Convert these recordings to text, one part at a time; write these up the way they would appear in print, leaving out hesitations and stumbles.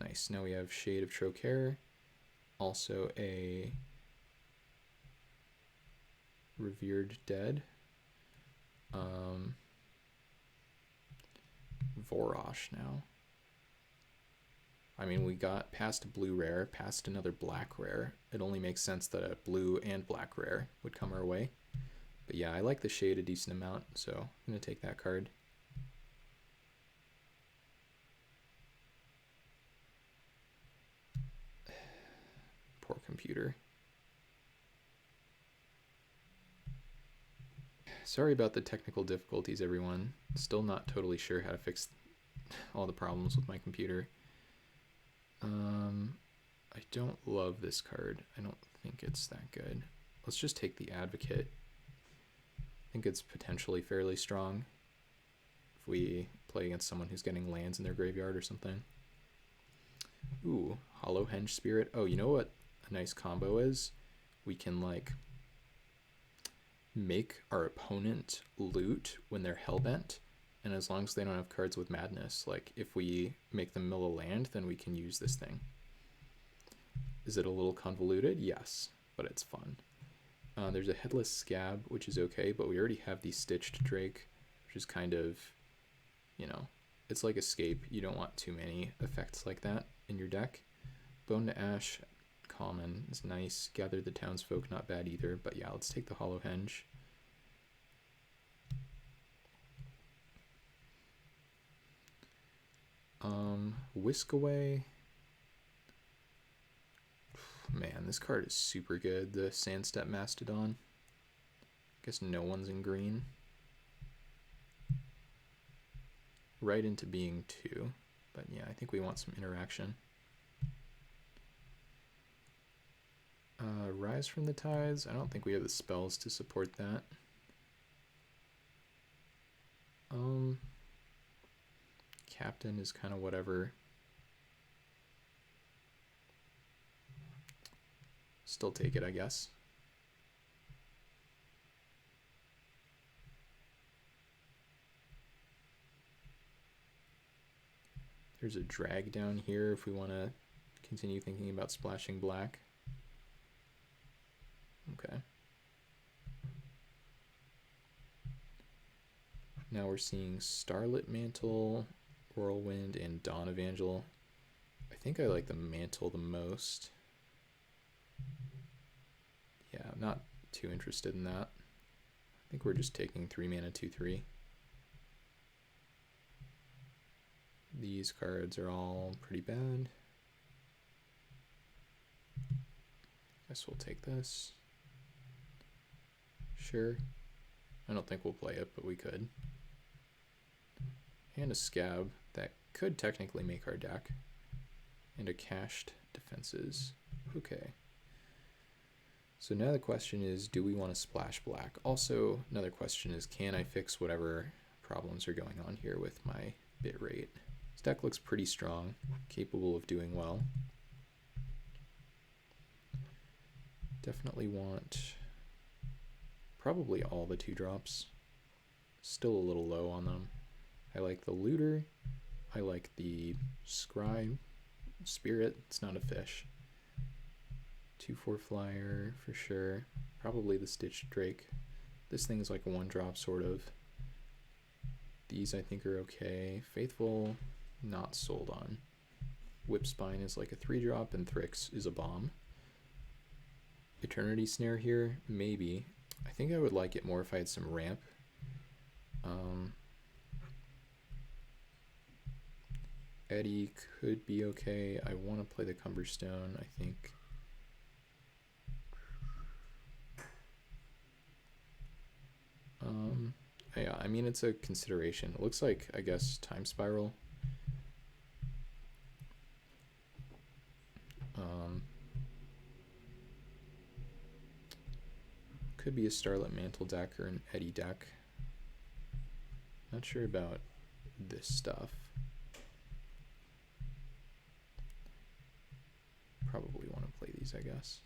Nice. Now we have Shade of Trocaire, also a Revered Dead, Vorosh now. I mean, we got past a blue rare, past another black rare. It only makes sense that a blue and black rare would come our way. But yeah, I like the Shade a decent amount, so I'm going to take that card. Poor computer. Sorry about the technical difficulties, everyone. Still not totally sure how to fix all the problems with my computer. I don't love this card. I don't think it's that good. Let's just take the Advocate. I think it's potentially fairly strong if we play against someone who's getting lands in their graveyard or something. Ooh, Hollow Henge Spirit. Oh, you know what a nice combo is? We can like make our opponent loot when they're hellbent, and as long as they don't have cards with Madness, like if we make them mill a land, then we can use this thing. Is it a little convoluted? Yes, but it's fun. There's a Headless Scab, which is okay, but we already have the Stitched Drake, which is kind of, you know, it's like Escape. You don't want too many effects like that in your deck. Bone to Ash, common, is nice. Gather the Townsfolk, not bad either, but yeah, let's take the Hollow Henge. Whisk Away. Man, this card is super good. The Sandstep Mastodon. Guess no one's in green. Right into being 2. But yeah, I think we want some interaction. Rise from the Tides. I don't think we have the spells to support that. Captain is kind of whatever. Still take it, I guess. There's a drag down here if we want to continue thinking about splashing black. Okay. Now we're seeing Starlit Mantle, Whirlwind, and Dawn Evangel. I think I like the Mantle the most. Yeah, I'm not too interested in that. I think we're just taking 3 mana 2/3. These cards are all pretty bad. Guess we'll take this. Sure. I don't think we'll play it, but we could. And a Scab that could technically make our deck. And a Cached Defenses. Okay. So now the question is, do we want to splash black? Also, another question is, can I fix whatever problems are going on here with my bit rate? This deck looks pretty strong, capable of doing well. Definitely want probably all the 2-drops. Still a little low on them. I like the Looter. I like the Scry Spirit. It's not a fish. 2/4 flyer for sure. Probably the Stitched Drake. This thing is like a 1-drop sort of. These I think are okay. Faithful, not sold on. Whipspine is like a 3-drop and Thryx is a bomb. Eternity Snare here, maybe. I think I would like it more if I had some ramp. Eddie could be okay. I want to play the Cumber Stone, I think. Yeah, I mean, it's a consideration. It looks like, I guess, Time Spiral. Could be a Starlit Mantle deck or an Eddie deck. Not sure about this stuff. Probably want to play these, I guess.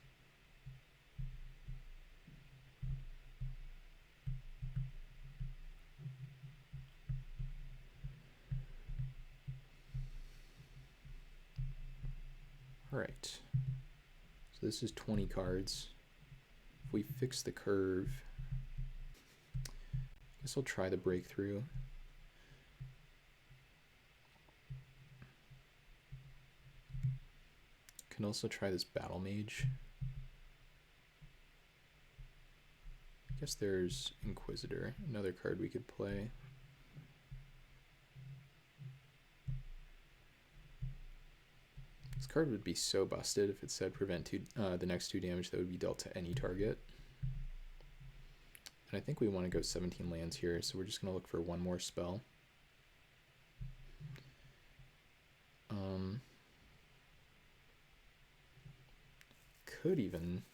All right. So this is 20 cards. If we fix the curve, I guess I'll try the breakthrough. Can also try this Battle Mage. I guess there's Inquisitor, another card we could play. This card would be so busted if it said prevent the next 2 damage that would be dealt to any target. And I think we want to go 17 lands here, so we're just going to look for one more spell. Could even,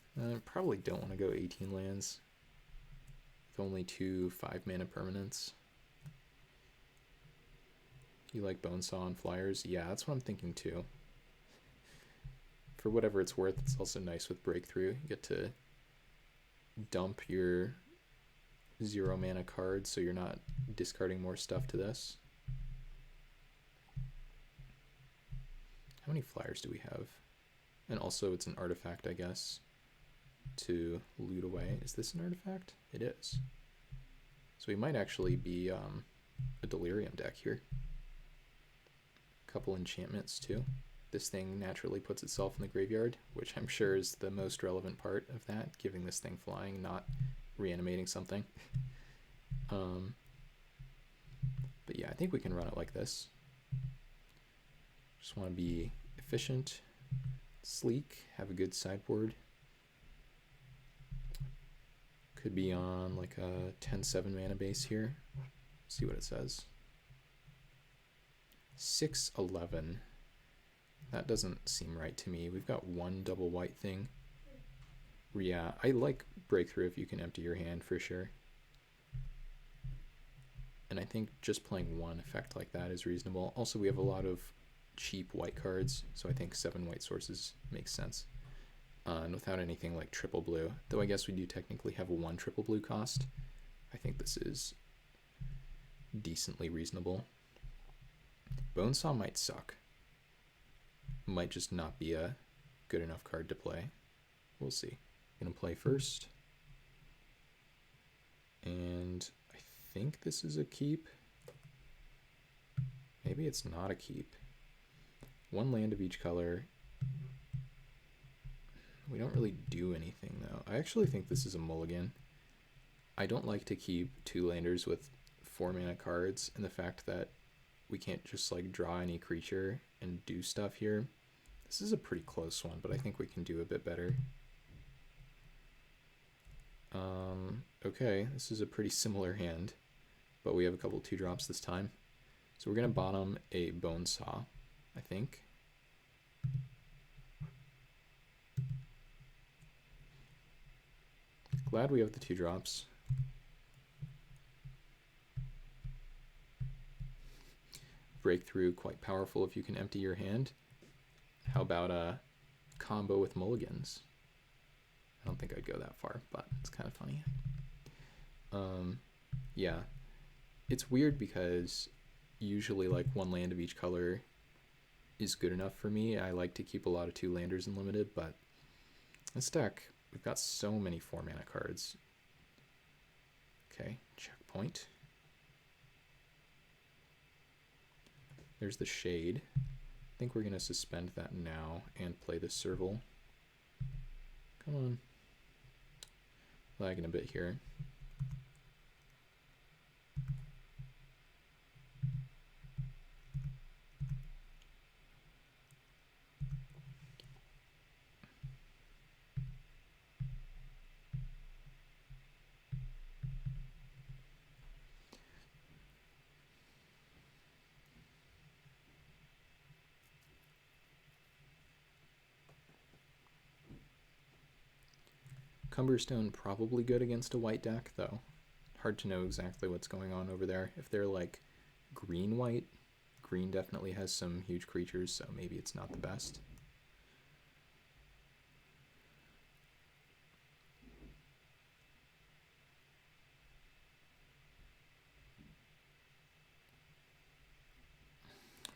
probably don't want to go 18 lands with only 2 5-mana permanents. You like Bonesaw and Flyers? Yeah, that's what I'm thinking too. For whatever it's worth, it's also nice with Breakthrough. You get to dump your 0-mana cards so you're not discarding more stuff to this. How many Flyers do we have? And also it's an artifact, I guess, to loot away. Is this an artifact? It is. So we might actually be a Delirium deck here. A couple enchantments too. This thing naturally puts itself in the graveyard, which I'm sure is the most relevant part of that, giving this thing flying, not reanimating something. But yeah, I think we can run it like this. Just want to be efficient, sleek, have a good sideboard. Could be on like a 10-7 mana base here. See what it says. 6-11. That doesn't seem right to me. We've got one double white thing. Yeah, I like Breakthrough if you can empty your hand for sure. And I think just playing one effect like that is reasonable. Also, we have a lot of cheap white cards, so I think 7 white sources makes sense. And without anything like triple blue, though I guess we do technically have a 1 triple blue cost, I think this is decently reasonable. Bonesaw might suck. Might just not be a good enough card to play. We'll see. Gonna play first. And I think this is a keep. Maybe it's not a keep. 1 land of each color. We don't really do anything though. I actually think this is a mulligan. I don't like to keep 2-landers with 4-mana cards, and the fact that we can't just like draw any creature and do stuff here. This is a pretty close one, but I think we can do a bit better. Okay, this is a pretty similar hand, but we have a couple 2-drops this time. So we're gonna bottom a Bonesaw, I think. Glad we have the 2-drops. Breakthrough, quite powerful if you can empty your hand. How about a combo with mulligans? I don't think I'd go that far, but it's kind of funny. Yeah, it's weird because usually like 1 land of each color is good enough for me. I like to keep a lot of 2-landers in limited, but this deck, we've got so many 4-mana cards. Okay, checkpoint. There's the Shade. I think we're going to suspend that now and play the Serval. Come on. Lagging a bit here. Cumber Stone probably good against a white deck, though. Hard to know exactly what's going on over there. If they're like green-white, green definitely has some huge creatures, so maybe it's not the best.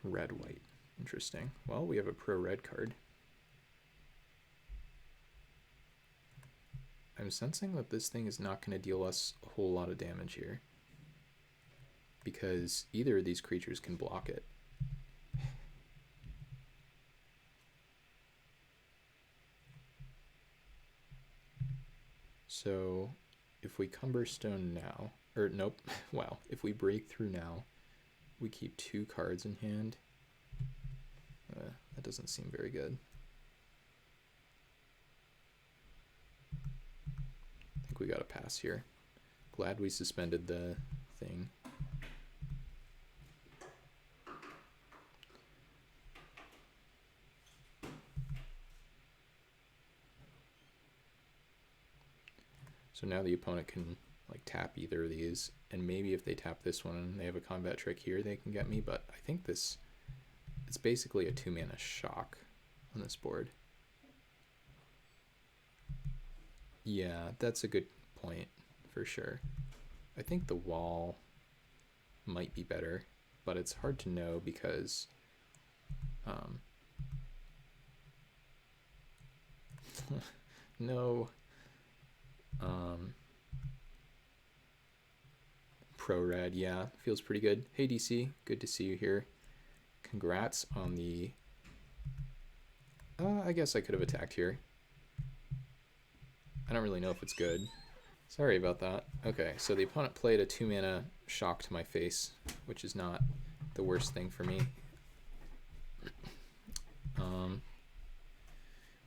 Red-white. Interesting. Well, we have a pro-red card. I'm sensing that this thing is not going to deal us a whole lot of damage here, because either of these creatures can block it. So if we Cumber Stone now, or nope, wow, if we break through now, we keep 2 cards in hand. That doesn't seem very good. I think we got to pass here. Glad we suspended the thing. So now the opponent can like tap either of these, and maybe if they tap this one and they have a combat trick here, they can get me, but I think this, it's basically a 2-mana shock on this board. Yeah, that's a good point for sure. I think the wall might be better, but it's hard to know because no pro red, yeah, feels pretty good. Hey DC, good to see you here. Congrats on the I guess I could have attacked here. I don't really know if it's good. Sorry about that. Okay, so the opponent played a 2-mana shock to my face, which is not the worst thing for me.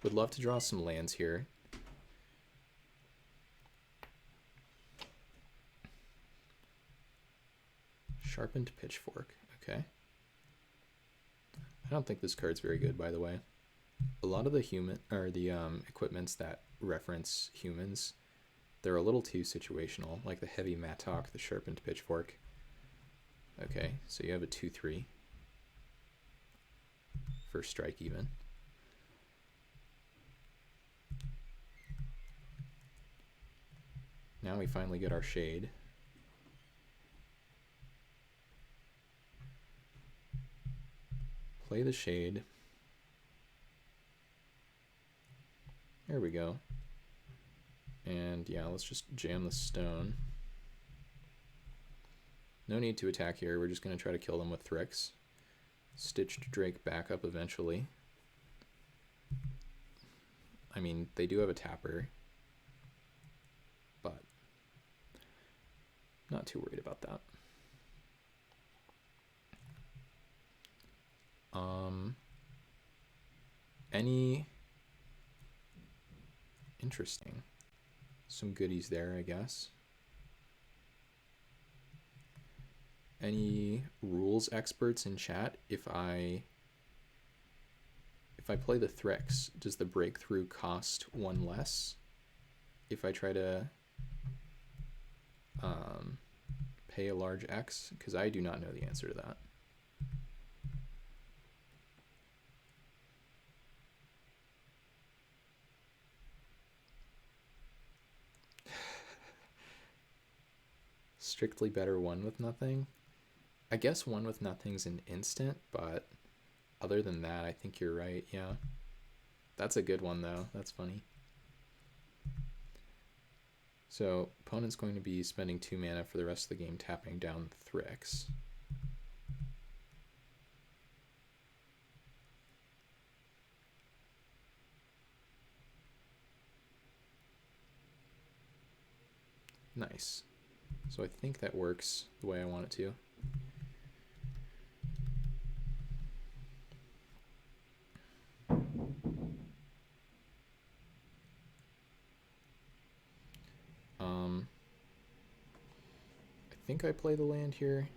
Would love to draw some lands here. Sharpened Pitchfork, okay. I don't think this card's very good, by the way. A lot of the equipments that reference humans, they're a little too situational, like the Heavy Mattock, the Sharpened Pitchfork. Okay, so you have a 2/3. First strike even. Now we finally get our shade. Play the shade. There we go. And yeah, let's just jam the stone. No need to attack here. We're just going to try to kill them with Thryx. Stitched Drake back up eventually. I mean, they do have a tapper, but not too worried about that. Any interesting? Some goodies there, I guess. Any rules experts in chat? If I play the Thryx, does the breakthrough cost 1 less if I try to pay a large X? Because I do not know the answer to that. Strictly better 1 with nothing. I guess 1 with nothing's an instant, but other than that, I think you're right. Yeah, that's a good one though. That's funny. So opponent's going to be spending 2 mana for the rest of the game, tapping down Thryx. Nice. So I think that works the way I want it to. I think I play the land here.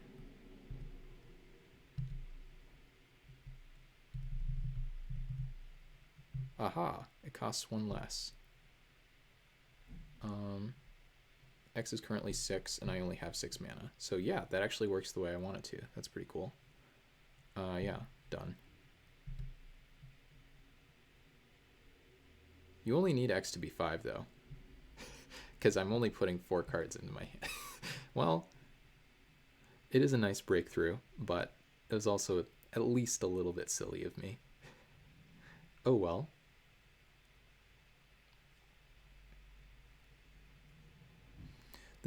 Aha, it costs 1 less. X is currently 6 and I only have 6 mana. So yeah, that actually works the way I want it to. That's pretty cool. Yeah, done. You only need X to be 5 though, because I'm only putting 4 cards into my hand. Well, it is a nice breakthrough, but it was also at least a little bit silly of me. Oh well.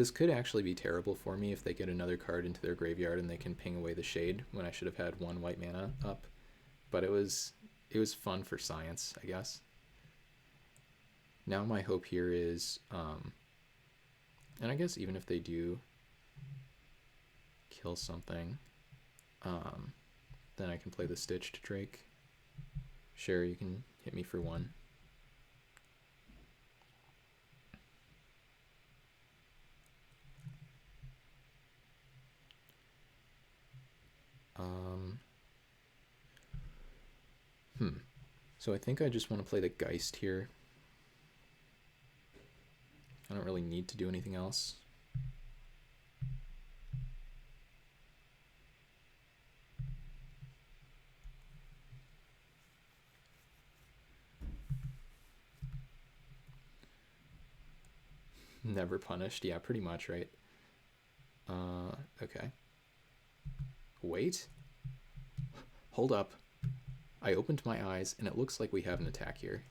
This could actually be terrible for me if they get another card into their graveyard and they can ping away the shade when I should have had 1 white mana up. But it was fun for science, I guess. Now my hope here is, and I guess even if they do kill something, then I can play the Stitched Drake. Sure, you can hit me for 1. So I think I just want to play the Geist here. I don't really need to do anything else. Never punished. Yeah, pretty much, right? Okay. Wait. Hold up. I opened my eyes, and it looks like we have an attack here.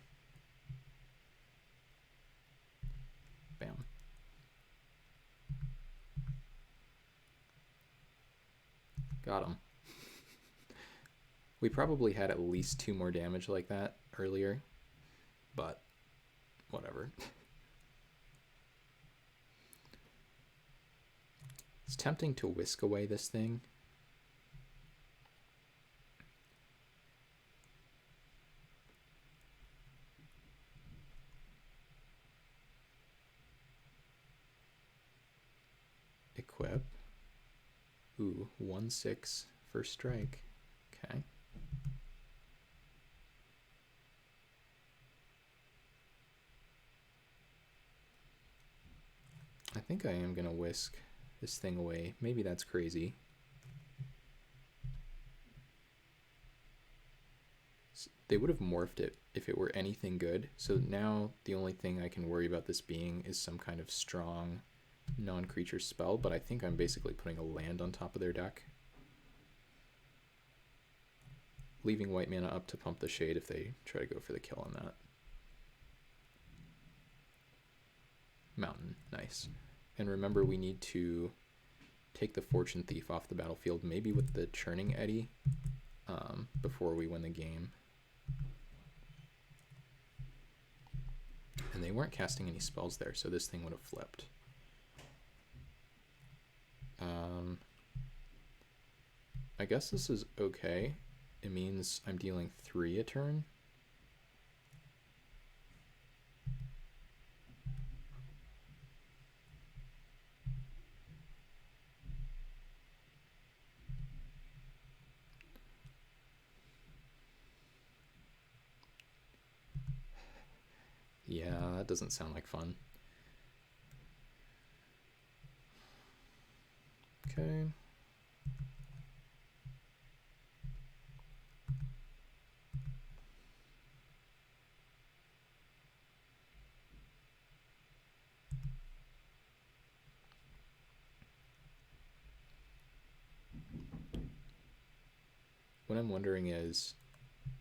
Bam. Got him. We probably had at least 2 more damage like that earlier, but whatever. It's tempting to whisk away this thing. Equip. Ooh, 1/6 first strike. Okay. I think I am gonna whisk this thing away. Maybe that's crazy. They would have morphed it if it were anything good. So now the only thing I can worry about this being is some kind of strong non-creature spell, but I think I'm basically putting a land on top of their deck. Leaving white mana up to pump the shade if they try to go for the kill on that. Mountain, nice. And remember, we need to take the Fortune Thief off the battlefield, maybe with the Churning Eddy, before we win the game. And they weren't casting any spells there, so this thing would have flipped. I guess this is okay. It means I'm dealing 3 a turn. Yeah, that doesn't sound like fun. Okay. What I'm wondering is,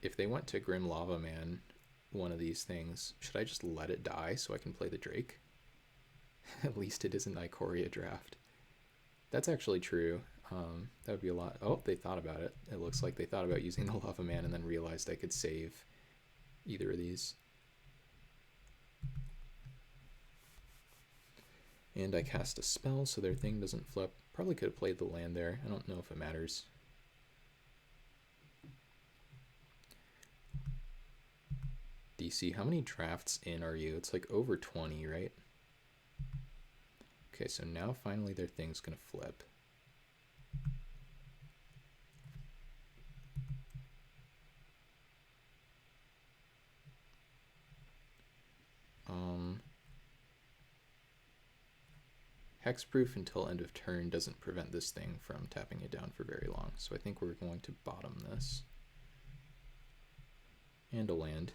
if they went to Grim Lava Man, one of these things, should I just let it die so I can play the Drake? At least it isn't Ikoria draft. That's actually true. That would be a lot. Oh, they thought about it. It looks like they thought about using the Lava Man and then realized I could save either of these. And I cast a spell so their thing doesn't flip. Probably could have played the land there. I don't know if it matters. DC, how many drafts in are you? It's like over 20, right? Okay, so now finally their thing's gonna flip. Hexproof until end of turn doesn't prevent this thing from tapping it down for very long, so I think we're going to bottom this. And a land.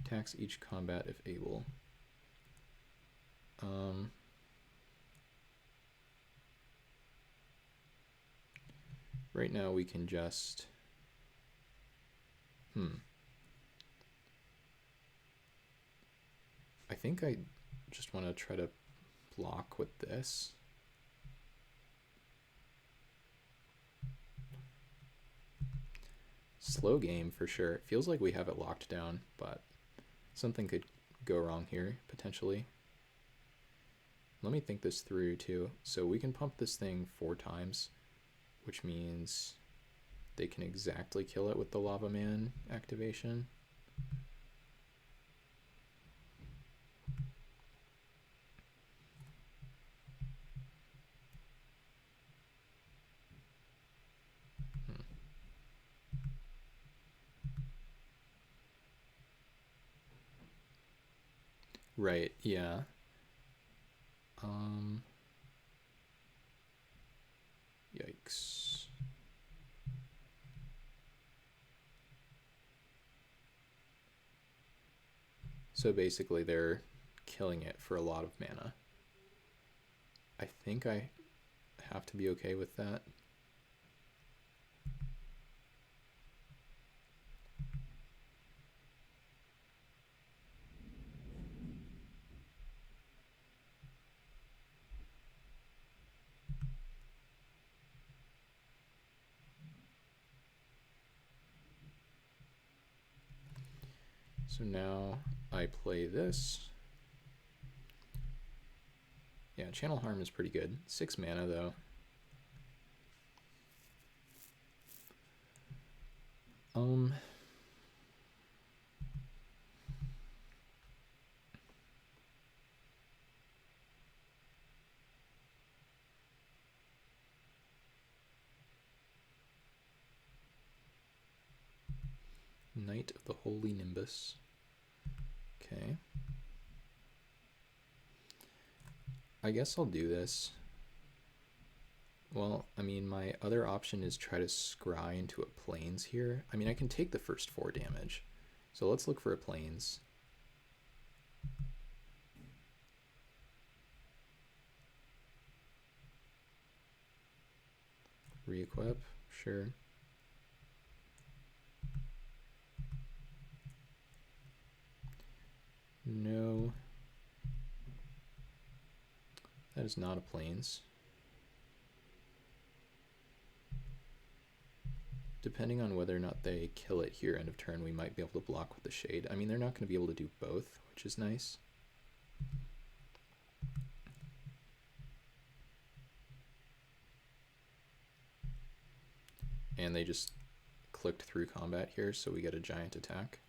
Tax each combat if able. Right now we can just... I think I just want to try to block with this. Slow game for sure. It feels like we have it locked down, but something could go wrong here, potentially. Let me think this through, too. So we can pump this thing 4 times, which means they can exactly kill it with the Lava Man activation. Right, yeah. Yikes. So basically they're killing it for a lot of mana. I think I have to be okay with that. So now I play this. Yeah, Channel Harm is pretty good. 6 mana though. Knight of the Holy Nimbus. Okay. I guess I'll do this. Well, I mean, my other option is try to scry into a plains here. I mean, I can take the first 4 damage. So let's look for a plains. Re-equip, sure. No. That is not a plains. Depending on whether or not they kill it here end of turn, we might be able to block with the shade. I mean, they're not going to be able to do both, which is nice. And they just clicked through combat here, so we get a giant attack.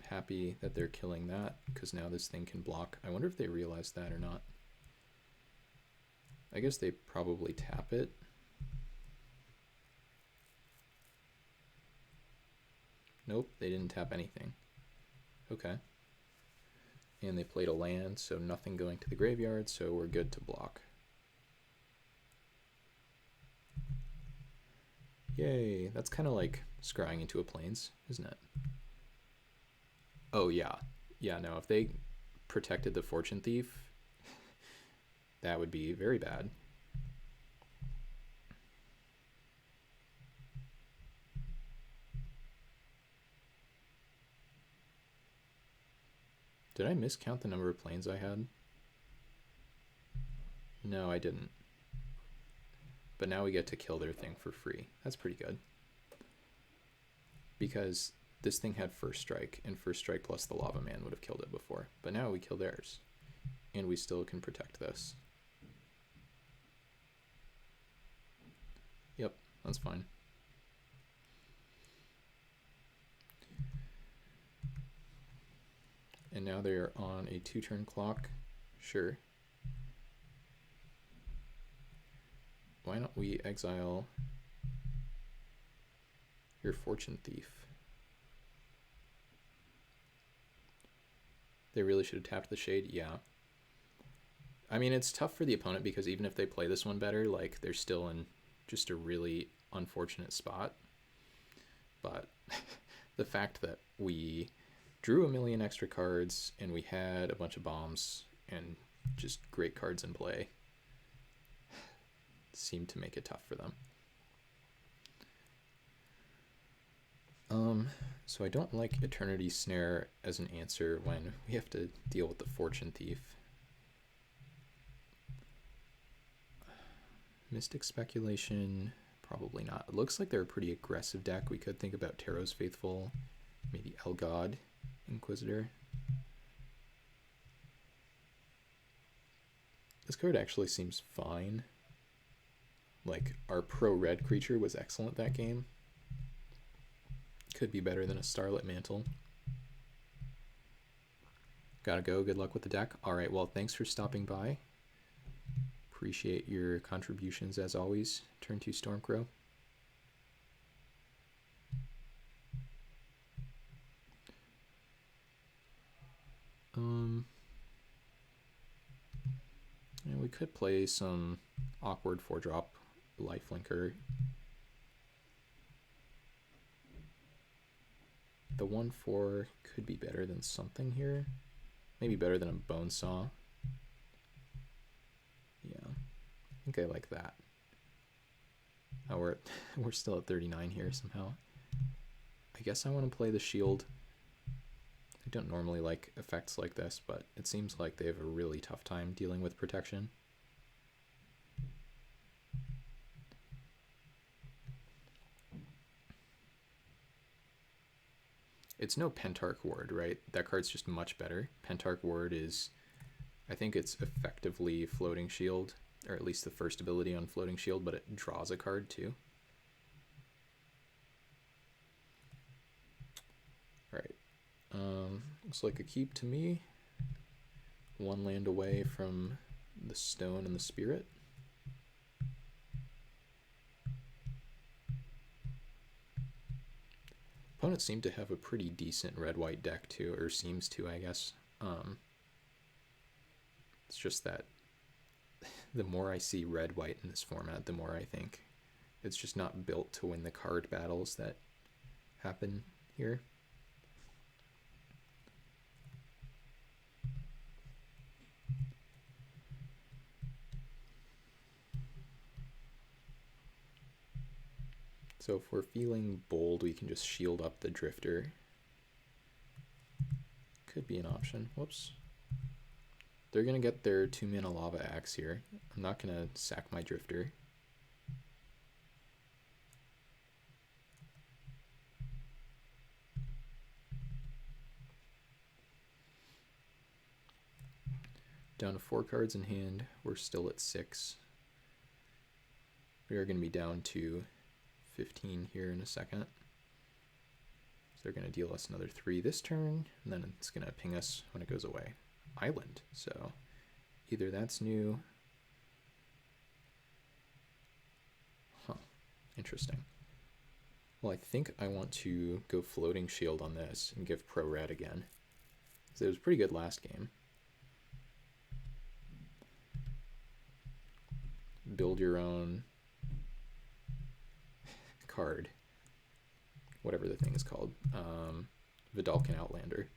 Happy that they're killing that, because now this thing can block. I wonder if they realize that or not. I guess they probably tap it. Nope, they didn't tap anything. Okay. And they played a land, so nothing going to the graveyard, so we're good to block. Yay, that's kind of like scrying into a plains, isn't it? Oh yeah, yeah, no, if they protected the Fortune Thief, that would be very bad. Did I miscount the number of planes I had? No, I didn't. But now we get to kill their thing for free. That's pretty good. Because this thing had first strike, and first strike plus the Lava Man would have killed it before. But now we kill theirs. And we still can protect this. Yep, that's fine. And now they're on a 2-turn clock. Sure. Why don't we exile your Fortune Thief? They really should have tapped the shade, yeah. I mean, it's tough for the opponent because even if they play this one better, like, they're still in just a really unfortunate spot. But the fact that we drew a million extra cards and we had a bunch of bombs and just great cards in play, seem to make it tough for them. So I don't like Eternity Snare as an answer when we have to deal with the Fortune Thief. Mystic Speculation, probably not. It looks like they're a pretty aggressive deck. We could think about Tarot's Faithful, maybe Elgod Inquisitor. This card actually seems fine. Like, our pro-red creature was excellent that game. Could be better than a Starlit Mantle. Gotta go. Good luck with the deck. All right, well, thanks for stopping by. Appreciate your contributions as always. Turn 2 Stormcrow. And we could play some awkward 4-drop lifelinker. The 1/4 could be better than something here. Maybe better than a Bonesaw. Yeah, I think I like that. Oh, we're still at 39 here somehow. I guess I want to play the shield. I don't normally like effects like this, but it seems like they have a really tough time dealing with protection. It's no Pentarch Ward, right? That card's just much better. Pentarch Ward is, I think it's effectively Floating Shield, or at least the first ability on Floating Shield, but it draws a card too. Alright. Looks like a keep to me. 1 land away from the Stone and the Spirit. Opponents seem to have a pretty decent red-white deck too, or seems to, I guess. It's just that the more I see red-white in this format, the more I think it's just not built to win the card battles that happen here. So if we're feeling bold, we can just shield up the Drifter. Could be an option. Whoops. They're going to get their 2-mana Lava Axe here. I'm not going to sack my Drifter. Down to 4 cards in hand. We're still at 6. We are going to be down to 15 here in a second. So they're going to deal us another 3 this turn, and then it's going to ping us when it goes away. Island. So either that's new. Huh. Interesting. Well, I think I want to go Floating Shield on this and give Pro Red again. So it was pretty good last game. Build your own card, whatever the thing is called, Vidalcan Outlander.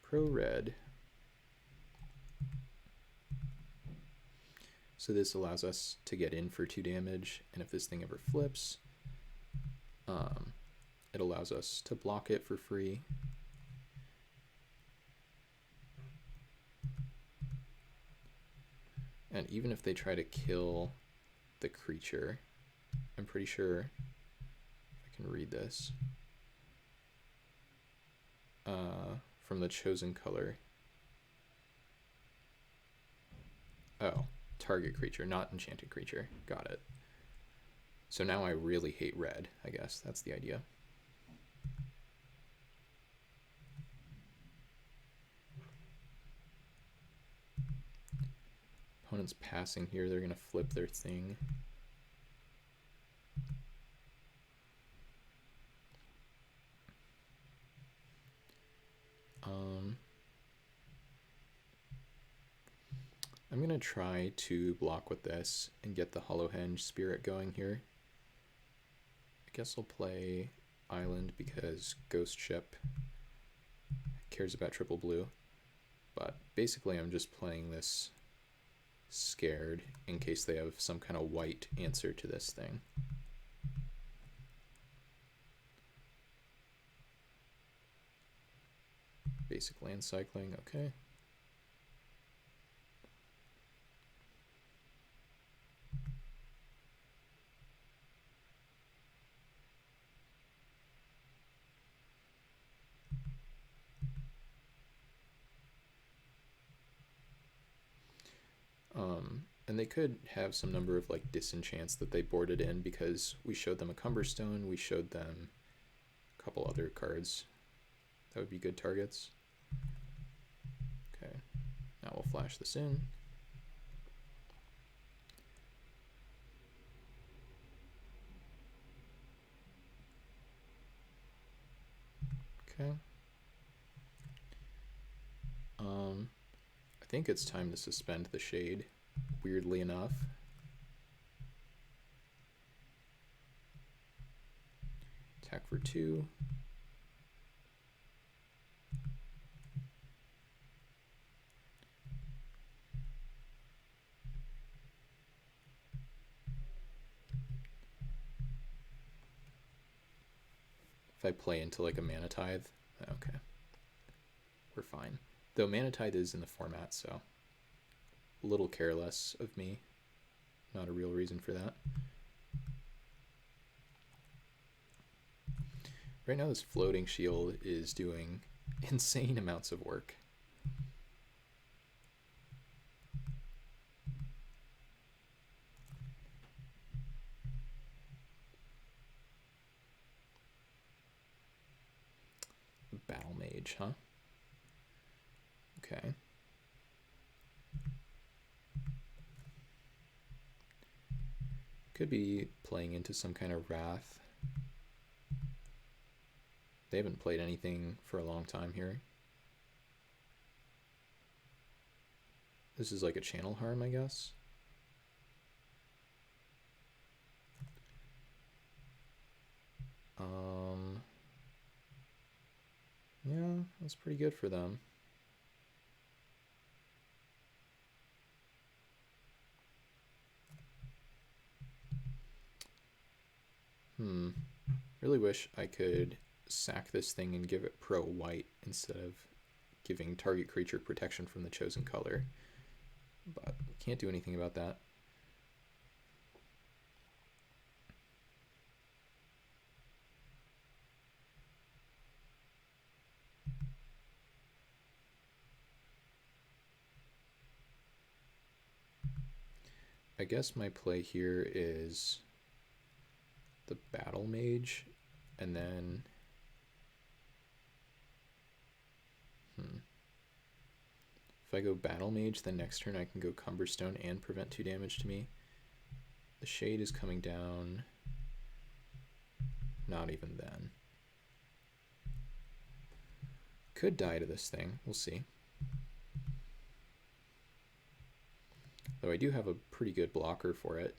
Pro Red. So this allows us to get in for 2 damage, and if this thing ever flips, it allows us to block it for free. And even if they try to kill the creature, I'm pretty sure I can read this. From the chosen color. Oh, target creature, not enchanted creature. Got it. So now I really hate red, I guess. That's the idea. Opponent's passing here, they're going to flip their thing. I'm going to try to block with this and get the Hollowhenge Spirit going here. I guess I'll play Island because Ghost Ship cares about triple blue. But basically I'm just playing this scared in case they have some kind of white answer to this thing. Basic land cycling, okay. And they could have some number of like disenchants that they boarded in because we showed them a Cumber Stone, we showed them a couple other cards that would be good targets. Okay, now we'll flash this in. Okay. I think it's time to suspend the shade, weirdly enough. Attack for 2. If I play into like a Mana Tithe, okay, we're fine. Though Mana Tithe is in the format, so a little careless of me. Not a real reason for that. Right now this floating shield is doing insane amounts of work. Battle Mage, huh? Okay. Could be playing into some kind of Wrath. They haven't played anything for a long time here. This is like a channel harm, I guess. Yeah, that's pretty good for them. Really wish I could sack this thing and give it pro white instead of giving target creature protection from the chosen color. But can't do anything about that. I guess my play here is the Battle Mage, and then if I go Battle Mage, then next turn I can go Cumber Stone and prevent 2 damage to me. The shade is coming down. Not even then. Could die to this thing, we'll see. Though I do have a pretty good blocker for it.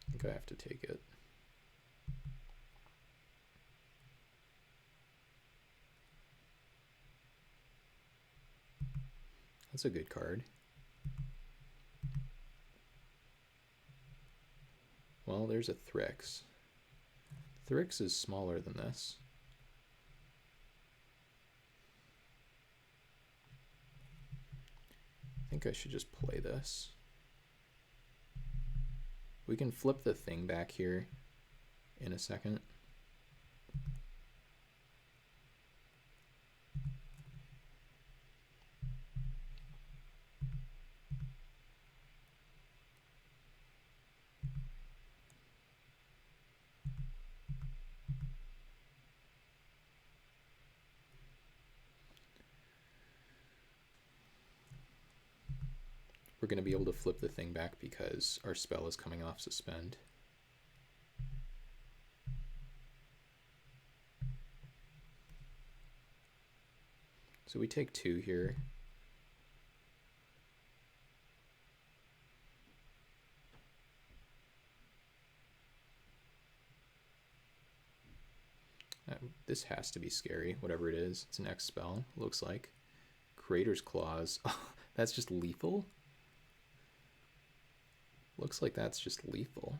I think I have to take it. That's a good card. Well, there's a Thryx. Thryx is smaller than this. I think I should just play this. We can flip the thing back here in a second. We're going to be able to flip the thing back because our spell is coming off suspend. So we take 2 here. This has to be scary, whatever it is. It's an X spell, looks like. Creator's Claws. That's just lethal? Looks like that's just lethal.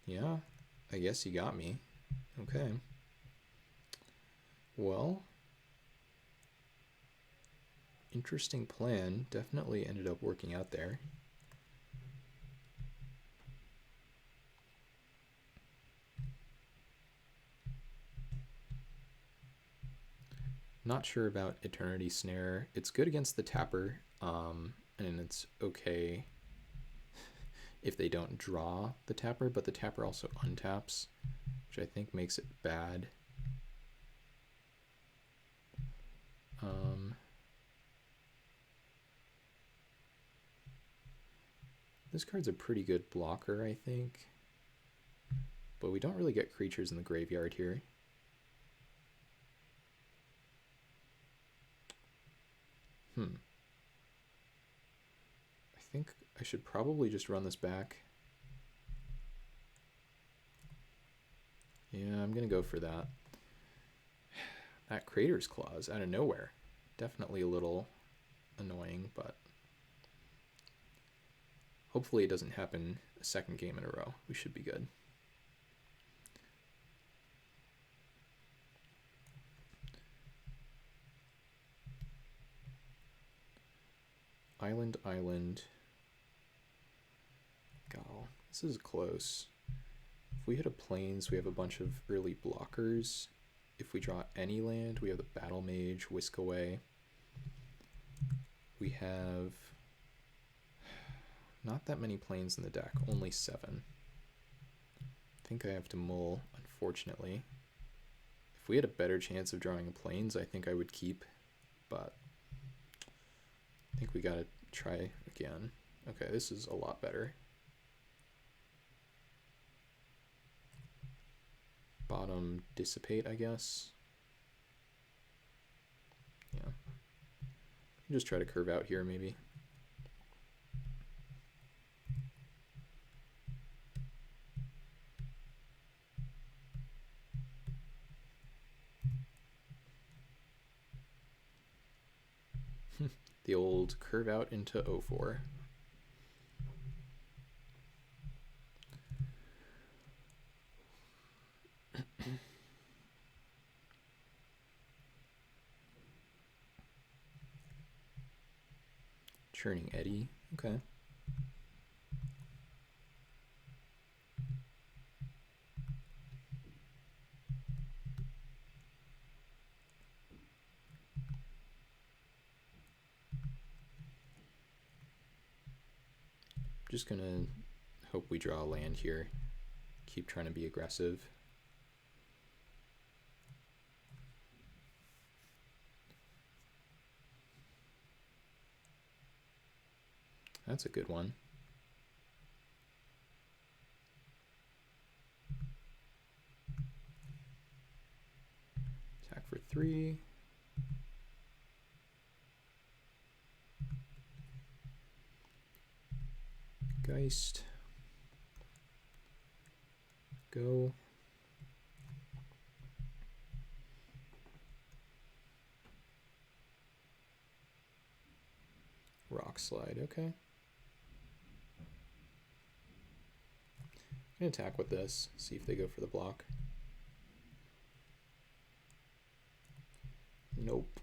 Yeah, I guess you got me. Okay. Well, interesting plan. Definitely ended up working out there. Not sure about Eternity Snare. It's good against the tapper, and it's okay if they don't draw the tapper, but the tapper also untaps, which I think makes it bad. This card's a pretty good blocker, I think, but we don't really get creatures in the graveyard here. I think I should probably just run this back. Yeah, I'm gonna go for that. That Creator's Claws out of nowhere. Definitely a little annoying, but hopefully it doesn't happen a second game in a row. We should be good. Island, island. God, this is close. If we hit a plains, we have a bunch of early blockers. If we draw any land, we have the Battle Mage, Whisk Away. We have not that many plains in the deck, only 7. I think I have to mull, unfortunately. If we had a better chance of drawing a plains, I think I would keep, but I think we gotta try again. Okay, this is a lot better. Bottom Dissipate, I guess. Yeah. Just try to curve out here, maybe. The old curve out into 04. Churning Eddy, okay. Just gonna hope we draw a land here. Keep trying to be aggressive. That's a good one. Attack for 3. Geist. Go. Rock Slide, okay. I'm gonna attack with this, see if they go for the block. Nope.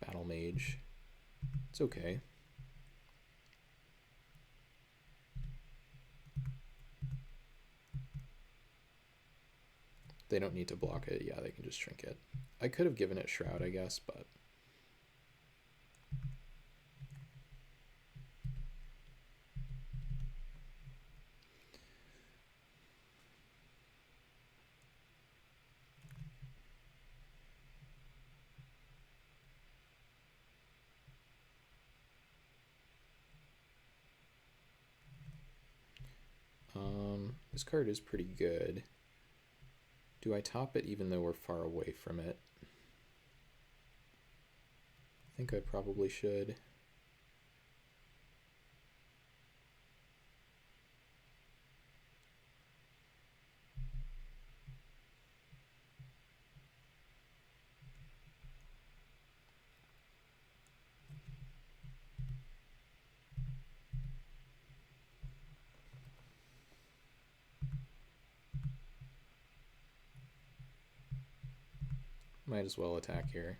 Battle Mage. It's okay. They don't need to block it. Yeah, they can just shrink it. I could have given it Shroud, I guess, but this card is pretty good. Do I top it even though we're far away from it? I think I probably should. Might as well attack here.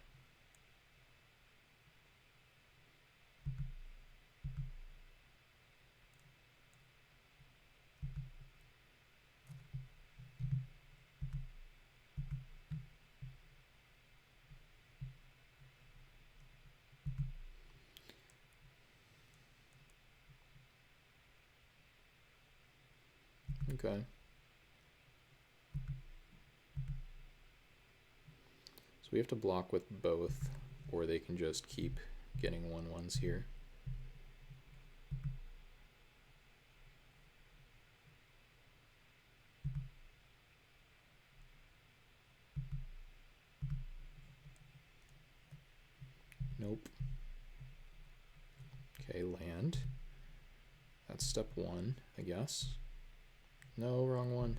Okay. So we have to block with both, or they can just keep getting 1/1s here. Nope. Okay, land. That's step 1, I guess. No, wrong one.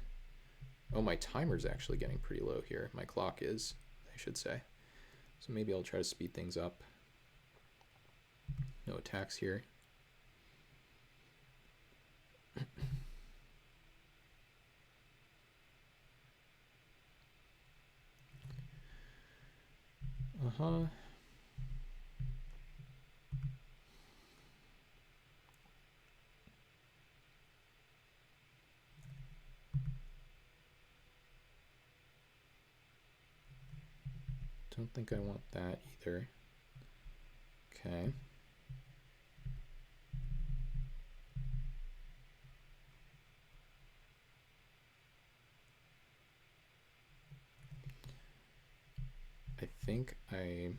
Oh, my timer's actually getting pretty low here. My clock is, I should say. So maybe I'll try to speed things up. No attacks here. Uh-huh. Don't think I want that either. Okay. I think I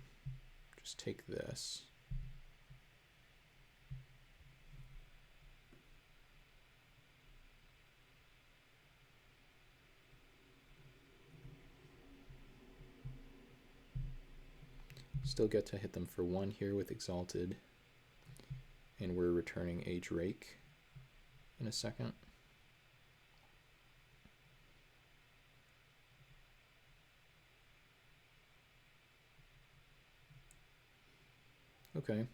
just take this. Still get to hit them for 1 here with Exalted. And we're returning a Drake in a second. Okay.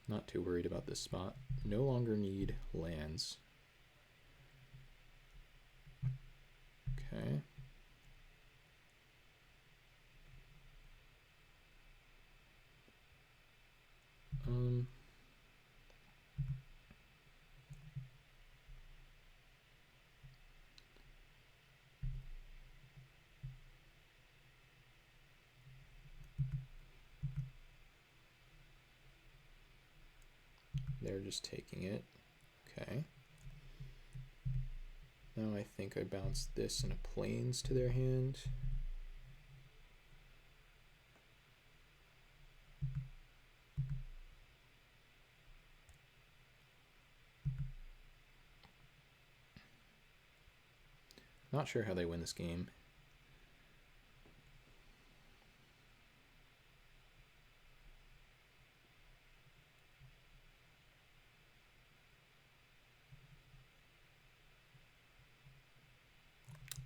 Not too worried about this spot. No longer need lands. Okay. They're just taking it. Okay. Now I think I bounce this and a plains to their hand. Not sure how they win this game.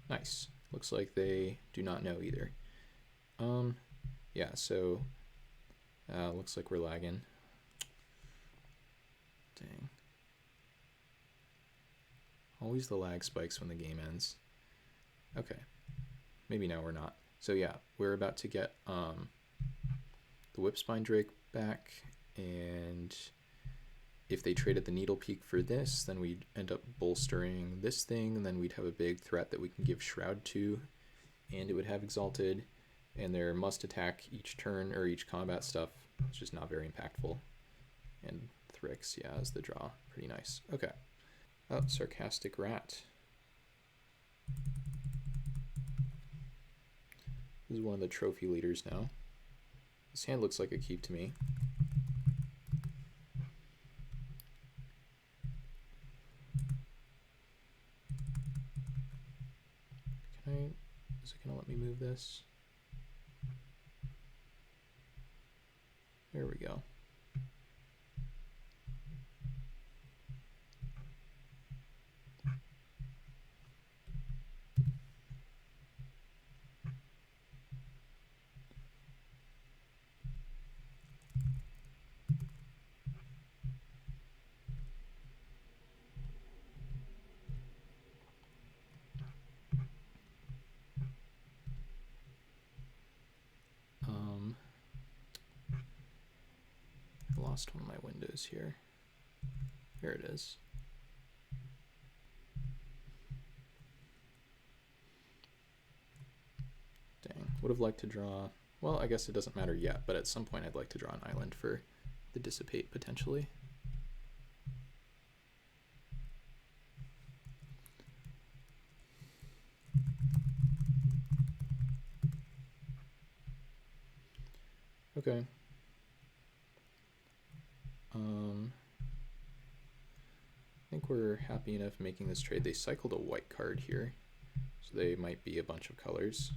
Nice. Looks like they do not know either. Yeah, so looks like we're lagging. Dang. Always the lag spikes when the game ends. Okay. Maybe now we're not. So yeah, we're about to get the Whipspine Drake back, and if they traded the Needle Peak for this, then we'd end up bolstering this thing, and then we'd have a big threat that we can give Shroud to, and it would have Exalted, and their must attack each turn or each combat stuff. It's just not very impactful. And Thryx, yeah, is the draw. Pretty nice. Okay. Oh, Sarcastic Rat. This is one of the trophy leaders now. This hand looks like a keep to me. Is it gonna let me move this? There we go. lost one of my windows here. Here it is. Dang, would have liked to draw, well, I guess it doesn't matter yet, but at some point I'd like to draw an island for the dissipate potentially. Okay. I think we're happy enough making this trade. They cycled a white card here, so they might be a bunch of colors.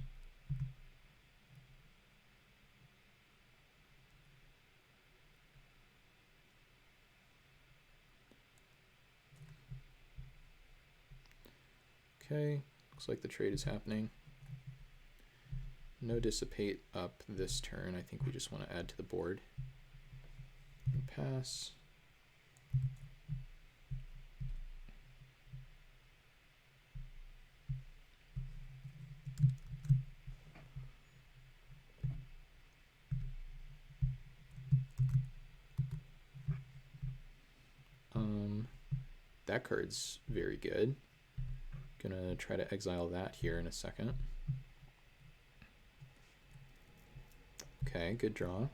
Okay, looks like the trade is happening. No dissipate up this turn. I think we just want to add to the board. And pass. That card's very good. Gonna try to exile that here in a second. Okay, good draw.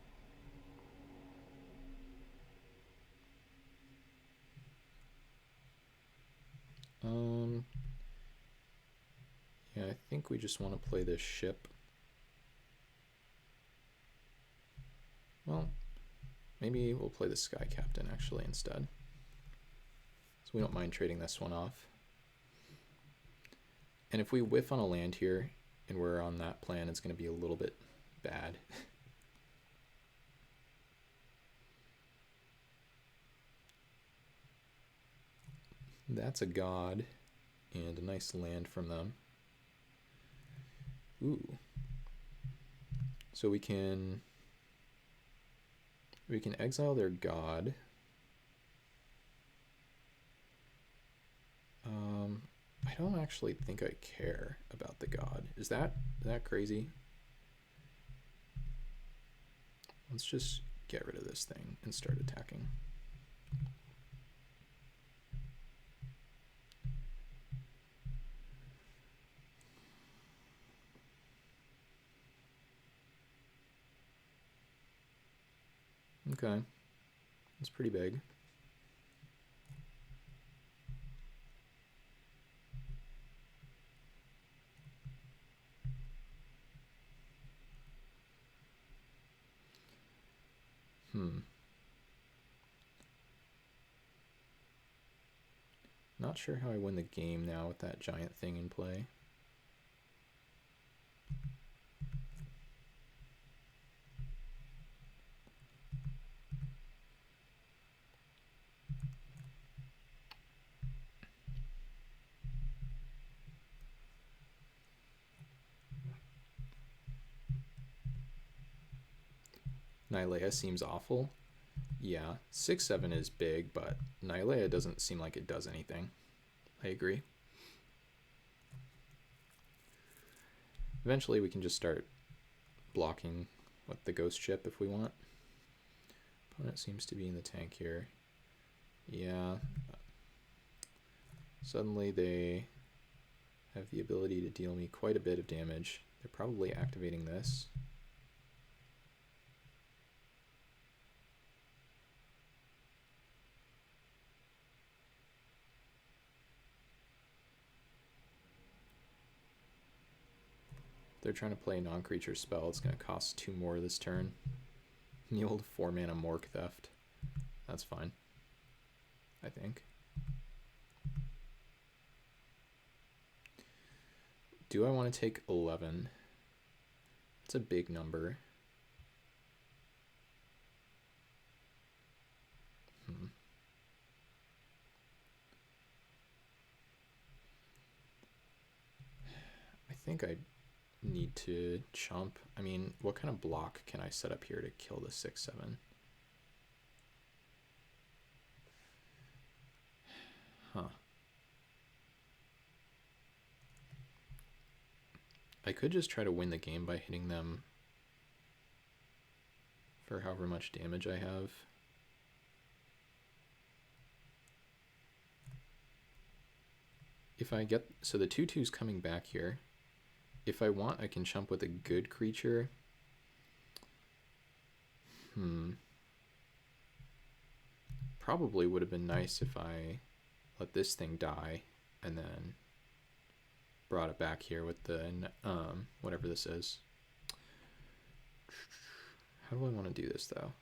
Yeah, I think we just want to play this ship. Well, maybe we'll play the Sky Captain actually instead. So we don't mind trading this one off. And if we whiff on a land here and we're on that plan, it's going to be a little bit bad. That's a god and a nice land from them. Ooh. So we can exile their god. I don't actually think I care about the god. Is that crazy? Let's just get rid of this thing and start attacking. Okay, that's pretty big. Not sure how I win the game now with that giant thing in play. Nylea seems awful. Yeah, 6/7 is big, but Nylea doesn't seem like it does anything. I agree. Eventually we can just start blocking with the ghost ship if we want. Opponent seems to be in the tank here. Yeah. Suddenly they have the ability to deal me quite a bit of damage. They're probably activating this. They're trying to play a non-creature spell. It's going to cost 2 more this turn. The old 4-mana Mork Theft. That's fine, I think. Do I want to take 11? It's a big number. I think I need to chump. I mean, what kind of block can I set up here to kill the 6/7? Huh. I could just try to win the game by hitting them for however much damage I have. if I get, so the 2/2's coming back here. If I want, I can chump with a good creature. Probably would have been nice if I let this thing die and then brought it back here with the whatever this is. How do I want to do this though?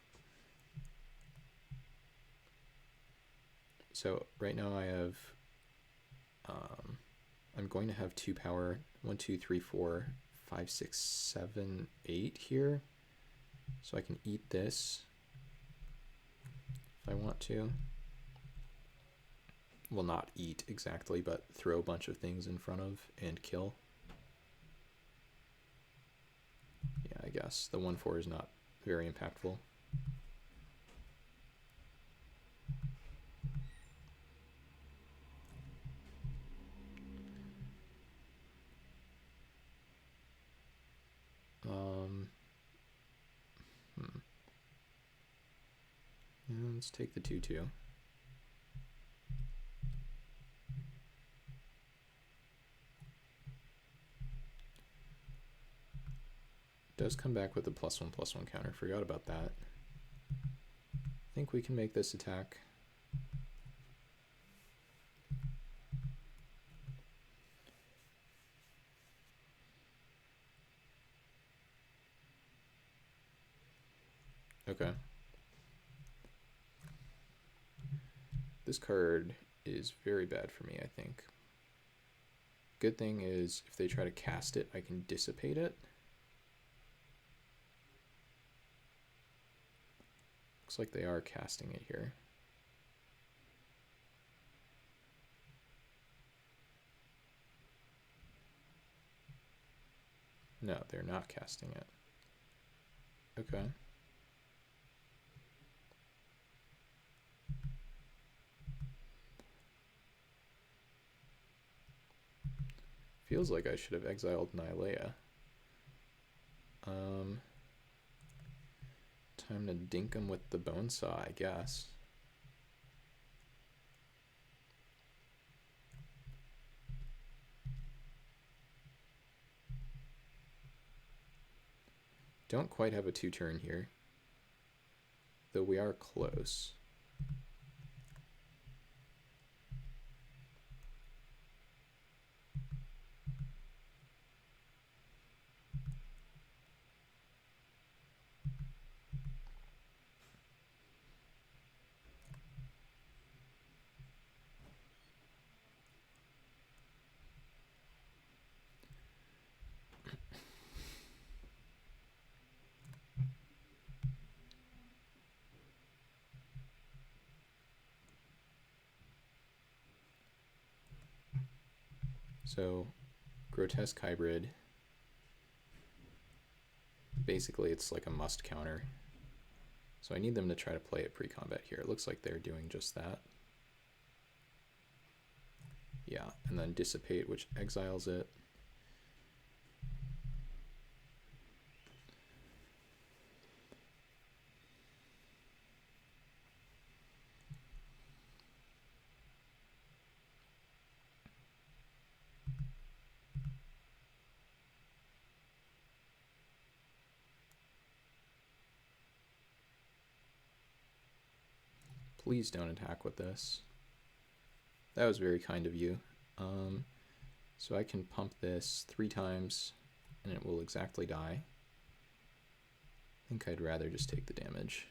So right now I have I'm going to have 2 power 1 2 3 4 5 6 7 8 here, so I can eat this if I want to. Well, not eat exactly, but throw a bunch of things in front of and kill. Yeah, I guess the 1/4 is not very impactful. Let's take the 2/2. Does come back with a +1/+1 counter. Forgot about that. I think we can make this attack. Okay. This card is very bad for me, I think. Good thing is if they try to cast it, I can dissipate it. Looks like they are casting it here. No, they're not casting it. Okay. Feels like I should have exiled Nylea. Time to dink him with the Bonesaw, I guess. Don't quite have a 2-turn here, though we are close. So, Grotesque Hybrid, basically it's like a must counter. So I need them to try to play it pre-combat here. It looks like they're doing just that. Yeah, and then Dissipate, which exiles it. Please don't attack with this. That was very kind of you. So I can pump this 3 times and it will exactly die. I think I'd rather just take the damage.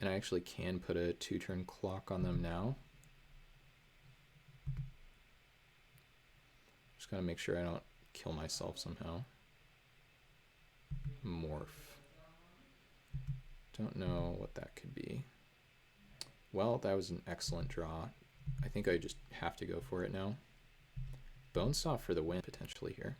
And I actually can put a 2-turn clock on them now. Just gotta make sure I don't kill myself somehow. Morph. Don't know what that could be. Well, that was an excellent draw. I think I just have to go for it now. Bonesaw for the win potentially here.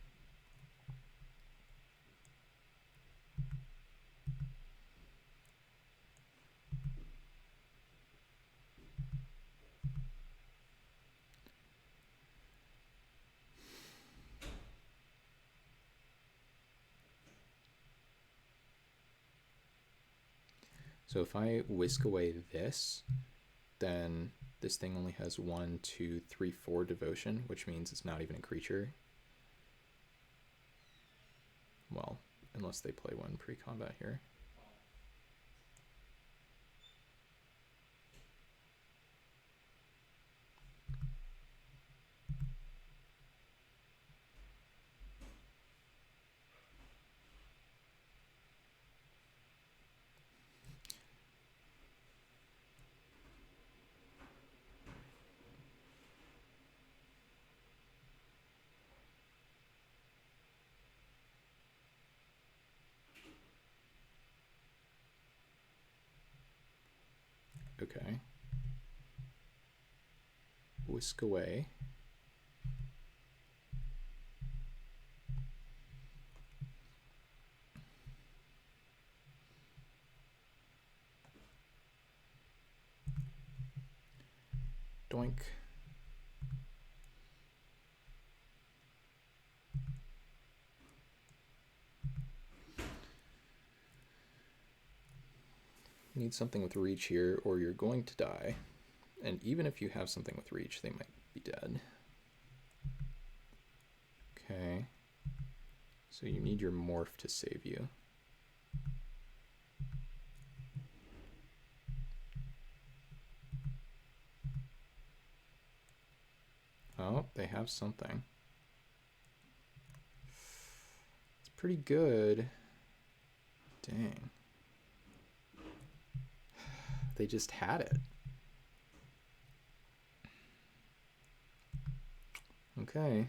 So if I whisk away this, then this thing only has 1, 2, 3, 4 devotion, which means it's not even a creature. Well, unless they play one pre-combat here. Okay. Whisk away. Doink. Need something with reach here, or you're going to die. And even if you have something with reach, they might be dead. Okay. So you need your morph to save you. Oh, they have something. It's pretty good. Dang. They just had it. Okay.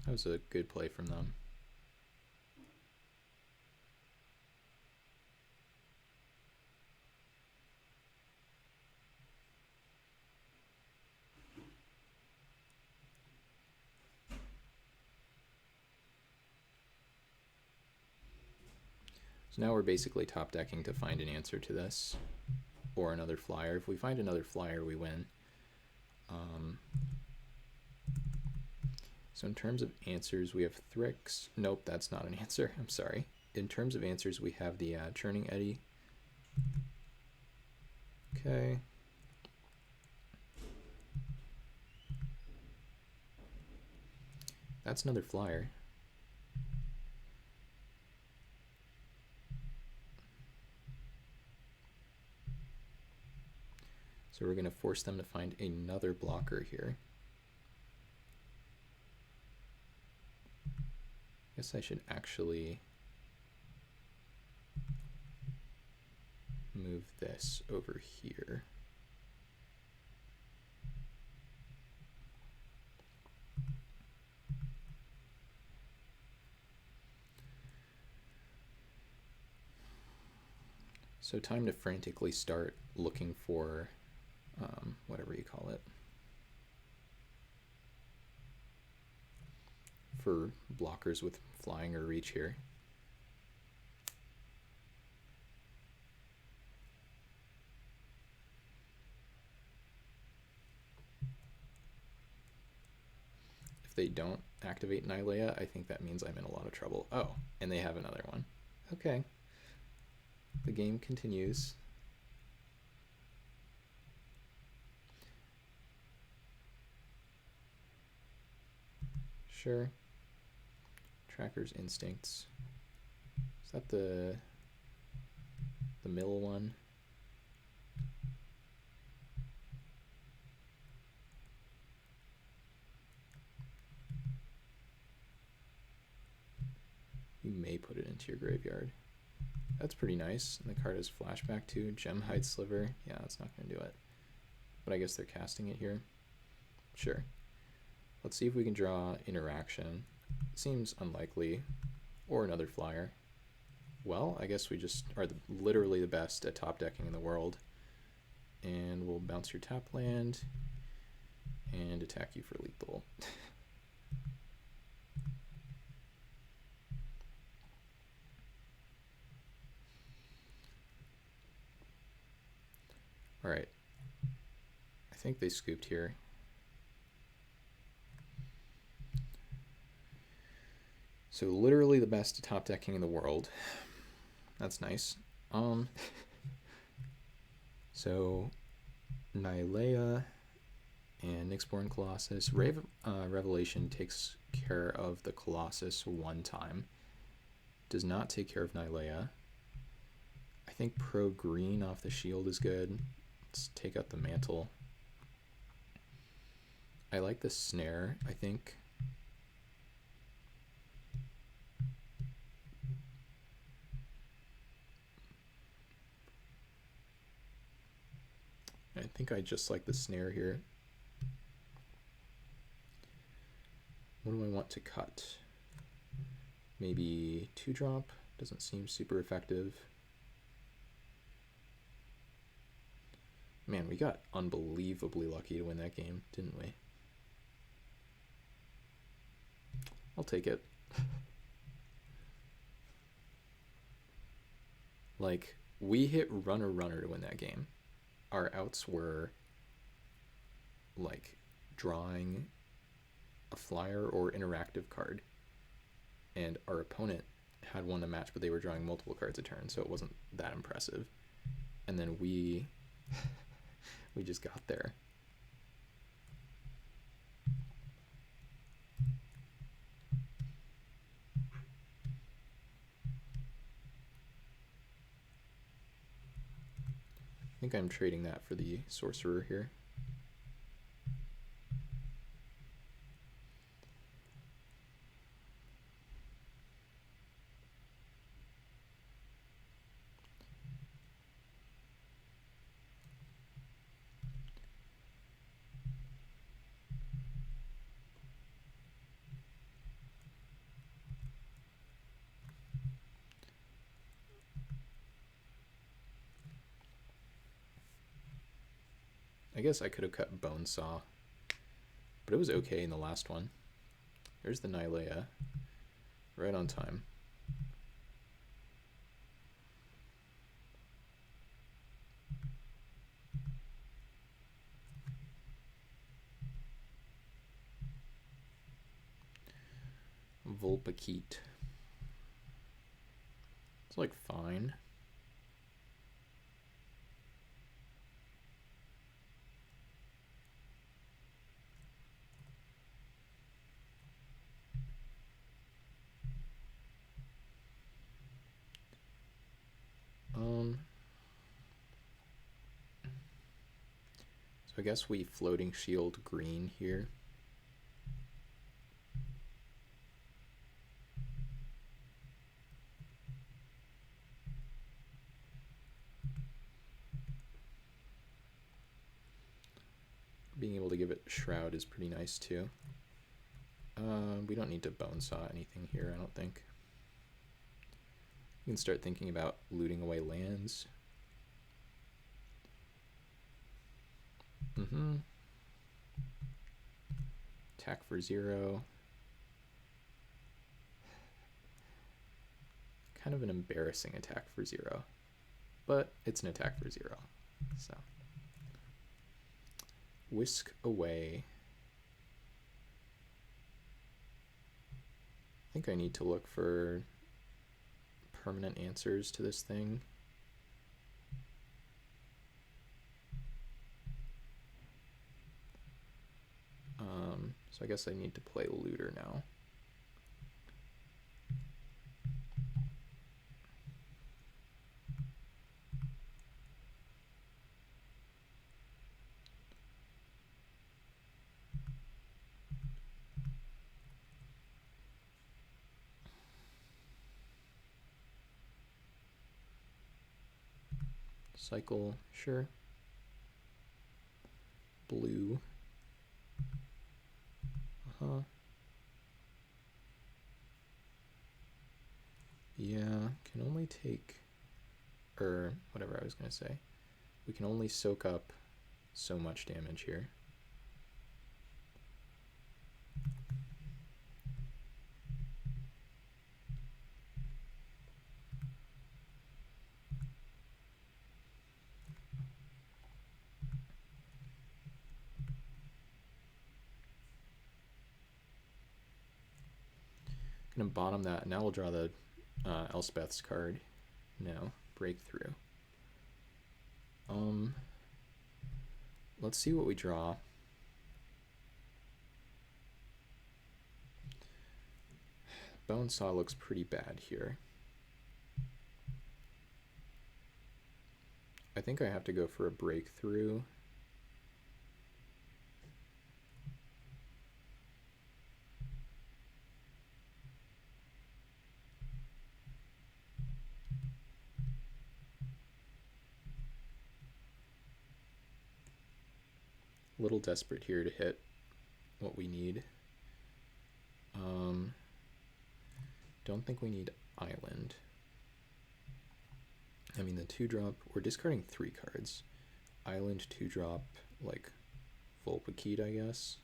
That was a good play from them. So now we're basically top decking to find an answer to this, or another flyer. If we find another flyer, we win. So in terms of answers, we have Thryx. Nope, that's not an answer. I'm sorry. In terms of answers, we have the Churning Eddy. Okay. That's another flyer. So we're going to force them to find another blocker here. I guess I should actually move this over here. So time to frantically start looking for whatever you call it, for blockers with flying or reach here. If they don't activate Nylea, I think that means I'm in a lot of trouble. Oh, and they have another one. Okay. The game continues. Sure. Tracker's Instincts. Is that the middle one? You may put it into your graveyard. That's pretty nice. And the card has flashback too. Gemhide Sliver. Yeah, that's not going to do it. But I guess they're casting it here. Sure. Let's see if we can draw Interaction. Seems unlikely. Or another flyer. Well, I guess we just are literally the best at top decking in the world. And we'll bounce your tap land. and attack you for lethal. All right. I think they scooped here. So literally the best top decking in the world. That's nice. So Nylea and Nyxborn Colossus. Revelation takes care of the Colossus one time. Does not take care of Nylea. I think Pro Green off the shield is good. Let's take out the mantle. I like the snare, I think. I think I just like the snare here. What do I want to cut? Maybe 2-drop. Doesn't seem super effective. Man, we got unbelievably lucky to win that game, didn't we? I'll take it. Like, we hit runner to win that game. Our outs were like drawing a flyer or interactive card, and our opponent had won the match, but they were drawing multiple cards a turn, so it wasn't that impressive. And then we we just got there. I think I'm trading that for the sorcerer here. I guess I could have cut Bone Saw, but it was okay in the last one. There's the Nylea, right on time. Volpakeet. It's like fine. So I guess we Floating Shield green here. Being able to give it Shroud is pretty nice too. We don't need to Bone Saw anything here, I don't think. We can start thinking about looting away lands. Attack for 0. Kind of an embarrassing attack for 0, but it's an attack for 0. So whisk away. I think I need to look for permanent answers to this thing. So I guess I need to play Looter now. Cycle, sure. Blue. Yeah, can only take, or whatever I was going to say. We can only soak up so much damage here. Gonna bottom that. Now we'll draw the Elspeth's card. No, breakthrough. Let's see what we draw. Bone Saw looks pretty bad here. I think I have to go for a breakthrough. A little desperate here to hit what we need. Don't think we need Island. I mean, the 2-drop, we're discarding 3 cards. Island 2-drop, like Volpakid, I guess.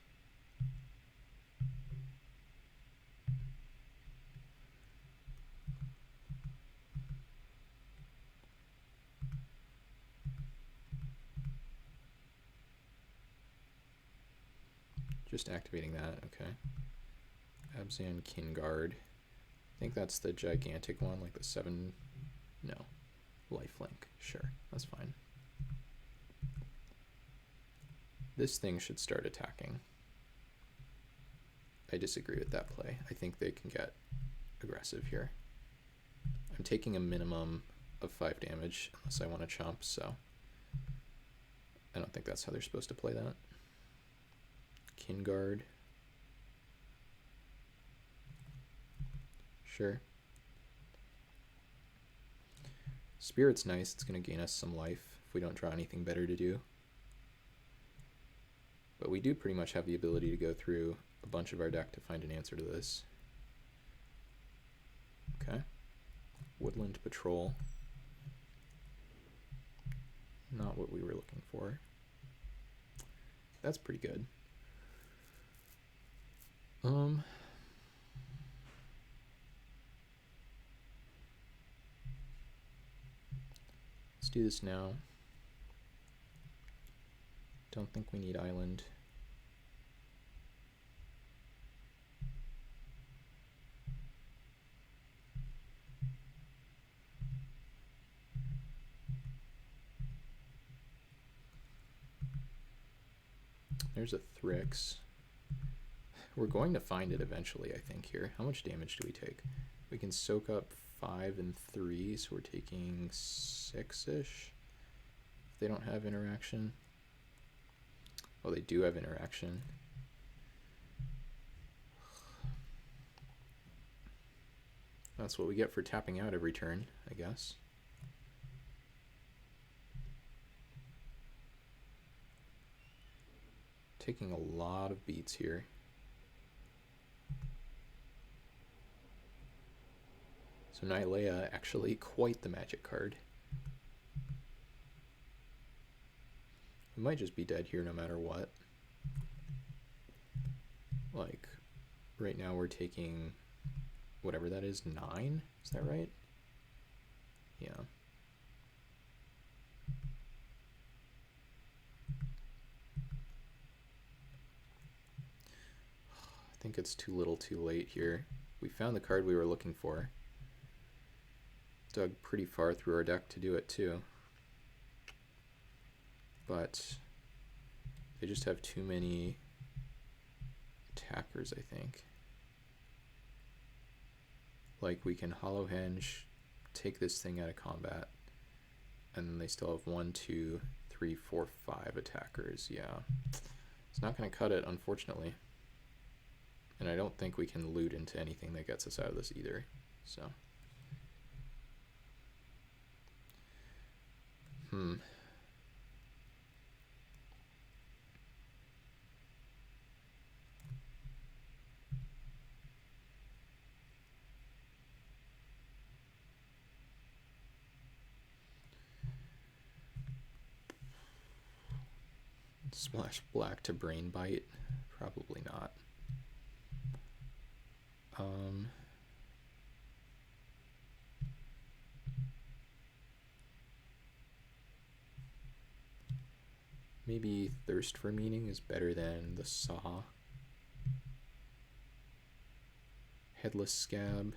Just activating that, okay. Abzan Kingard. I think that's the gigantic one, like the 7, no. Lifelink, sure, that's fine. This thing should start attacking. I disagree with that play. I think they can get aggressive here. I'm taking a minimum of 5 damage unless I want to chomp, so I don't think that's how they're supposed to play that. Kingard. Sure. Spirit's nice. It's going to gain us some life if we don't draw anything better to do. But we do pretty much have the ability to go through a bunch of our deck to find an answer to this. Okay. Woodland Patrol. Not what we were looking for. That's pretty good. Let's do this now. Don't think we need Island. There's a Thryx. We're going to find it eventually, I think, here. How much damage do we take? We can soak up 5 and 3, so we're taking 6-ish. If they don't have interaction. Oh, they do have interaction. That's what we get for tapping out every turn, I guess. Taking a lot of beats here. So Nylea, actually quite the magic card. We might just be dead here no matter what. Like, right now we're taking whatever that is, 9? Is that right? Yeah. I think it's too little too late here. We found the card we were looking for. Dug pretty far through our deck to do it too. But they just have too many attackers, I think. Like, we can Hollow Henge, take this thing out of combat, and then they still have 1, 2, 3, 4, 5 attackers. Yeah, it's not going to cut it, unfortunately. And I don't think we can loot into anything that gets us out of this either. So, Splash Black to Brain Bite? Probably not. Maybe Thirst for Meaning is better than the Saw. Headless Scab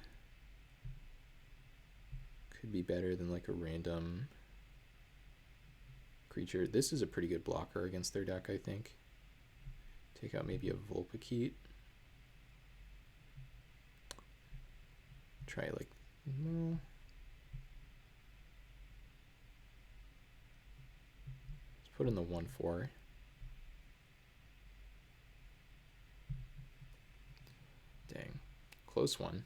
could be better than like a random creature. This is a pretty good blocker against their deck, I think. Take out maybe a Vulpikeet. Try like, no. Let's put in the 1/4. Dang, close one.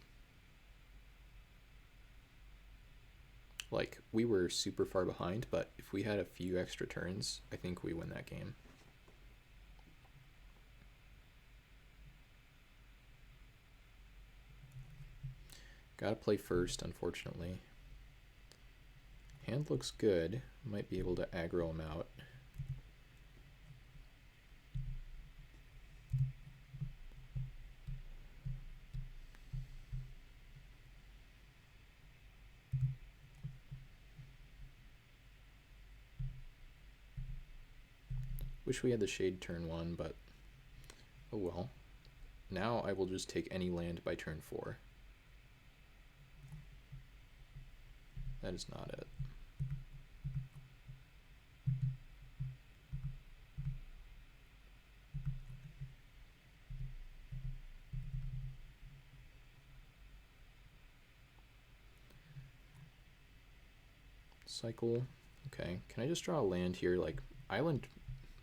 Like, we were super far behind, but if we had a few extra turns, I think we win that game. Gotta play first, unfortunately. Hand looks good. Might be able to aggro him out. Wish we had the Shade turn 1, but oh well. Now I will just take any land by turn 4. That is not it. Cycle. Okay, can I just draw a land here? Like, island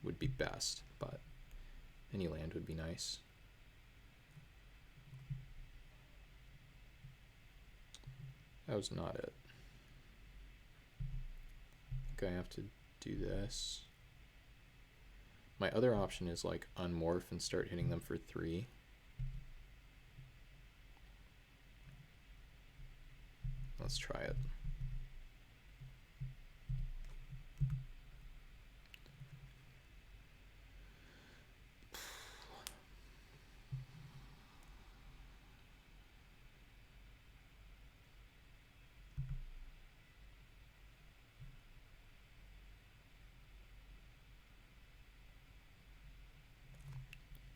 would be best, but any land would be nice. That was not it. I think I have to do this. My other option is like unmorph and start hitting them for 3. Let's try it.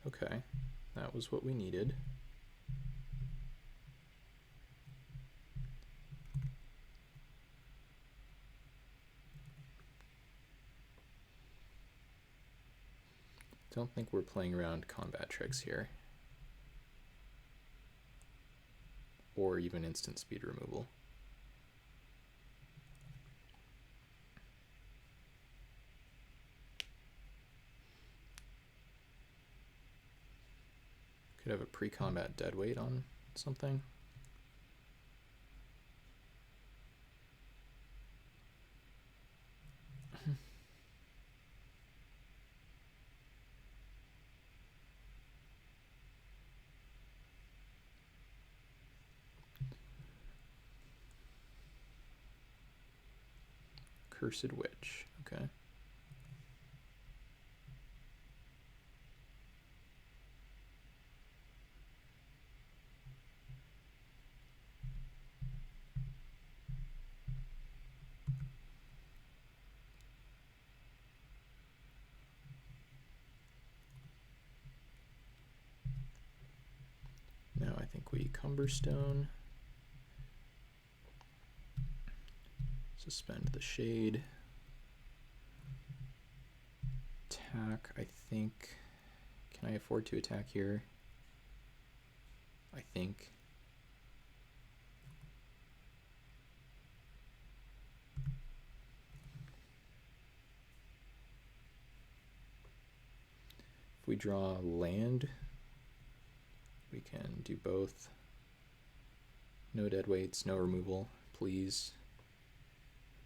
Okay, that was what we needed. Don't think we're playing around combat tricks here. Or even instant speed removal. Could have a pre-combat deadweight on something. Cursed Witch, okay. Now I think we Cumber Stone. Suspend the Shade. Attack, I think. Can I afford to attack here? I think. If we draw land, we can do both. No deadweights, no removal, please.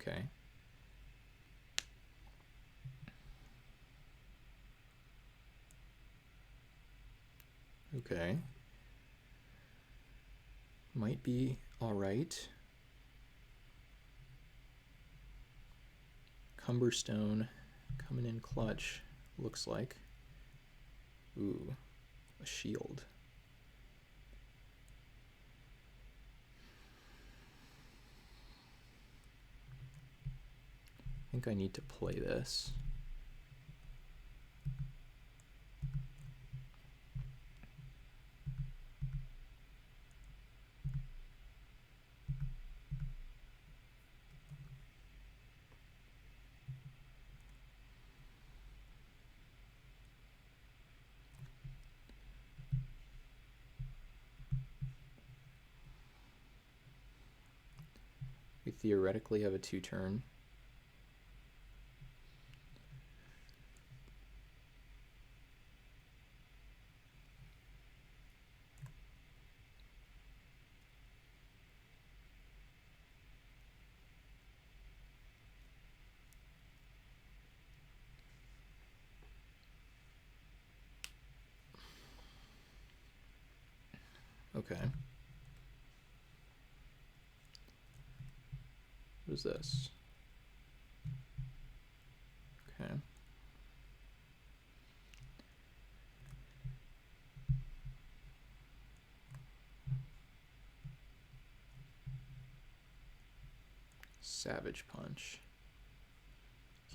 Okay. Okay. Might be all right. Cumber Stone coming in clutch, looks like. Ooh, a shield. I think I need to play this. theoretically have a 2-turn. Okay. What is this? Okay. Savage Punch.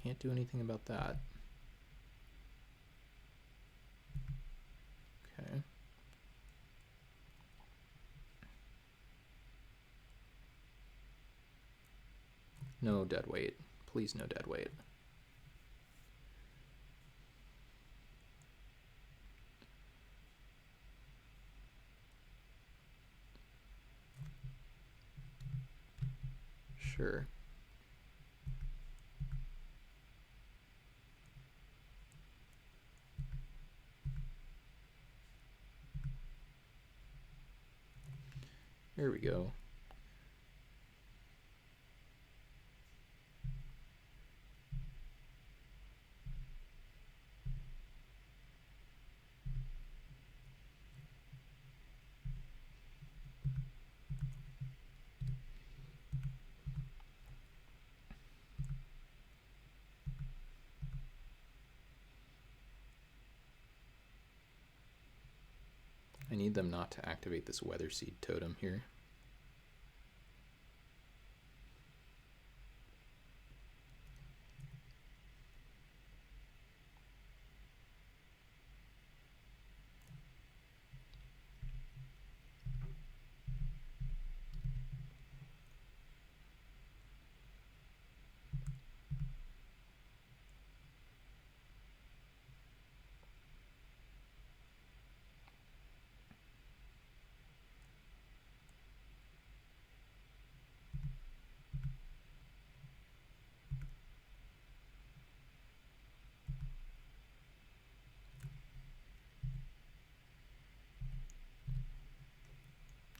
Can't do anything about that. Okay. No dead weight. Please, no dead weight. Sure. There we go. I need them not to activate this Weather Seed totem here.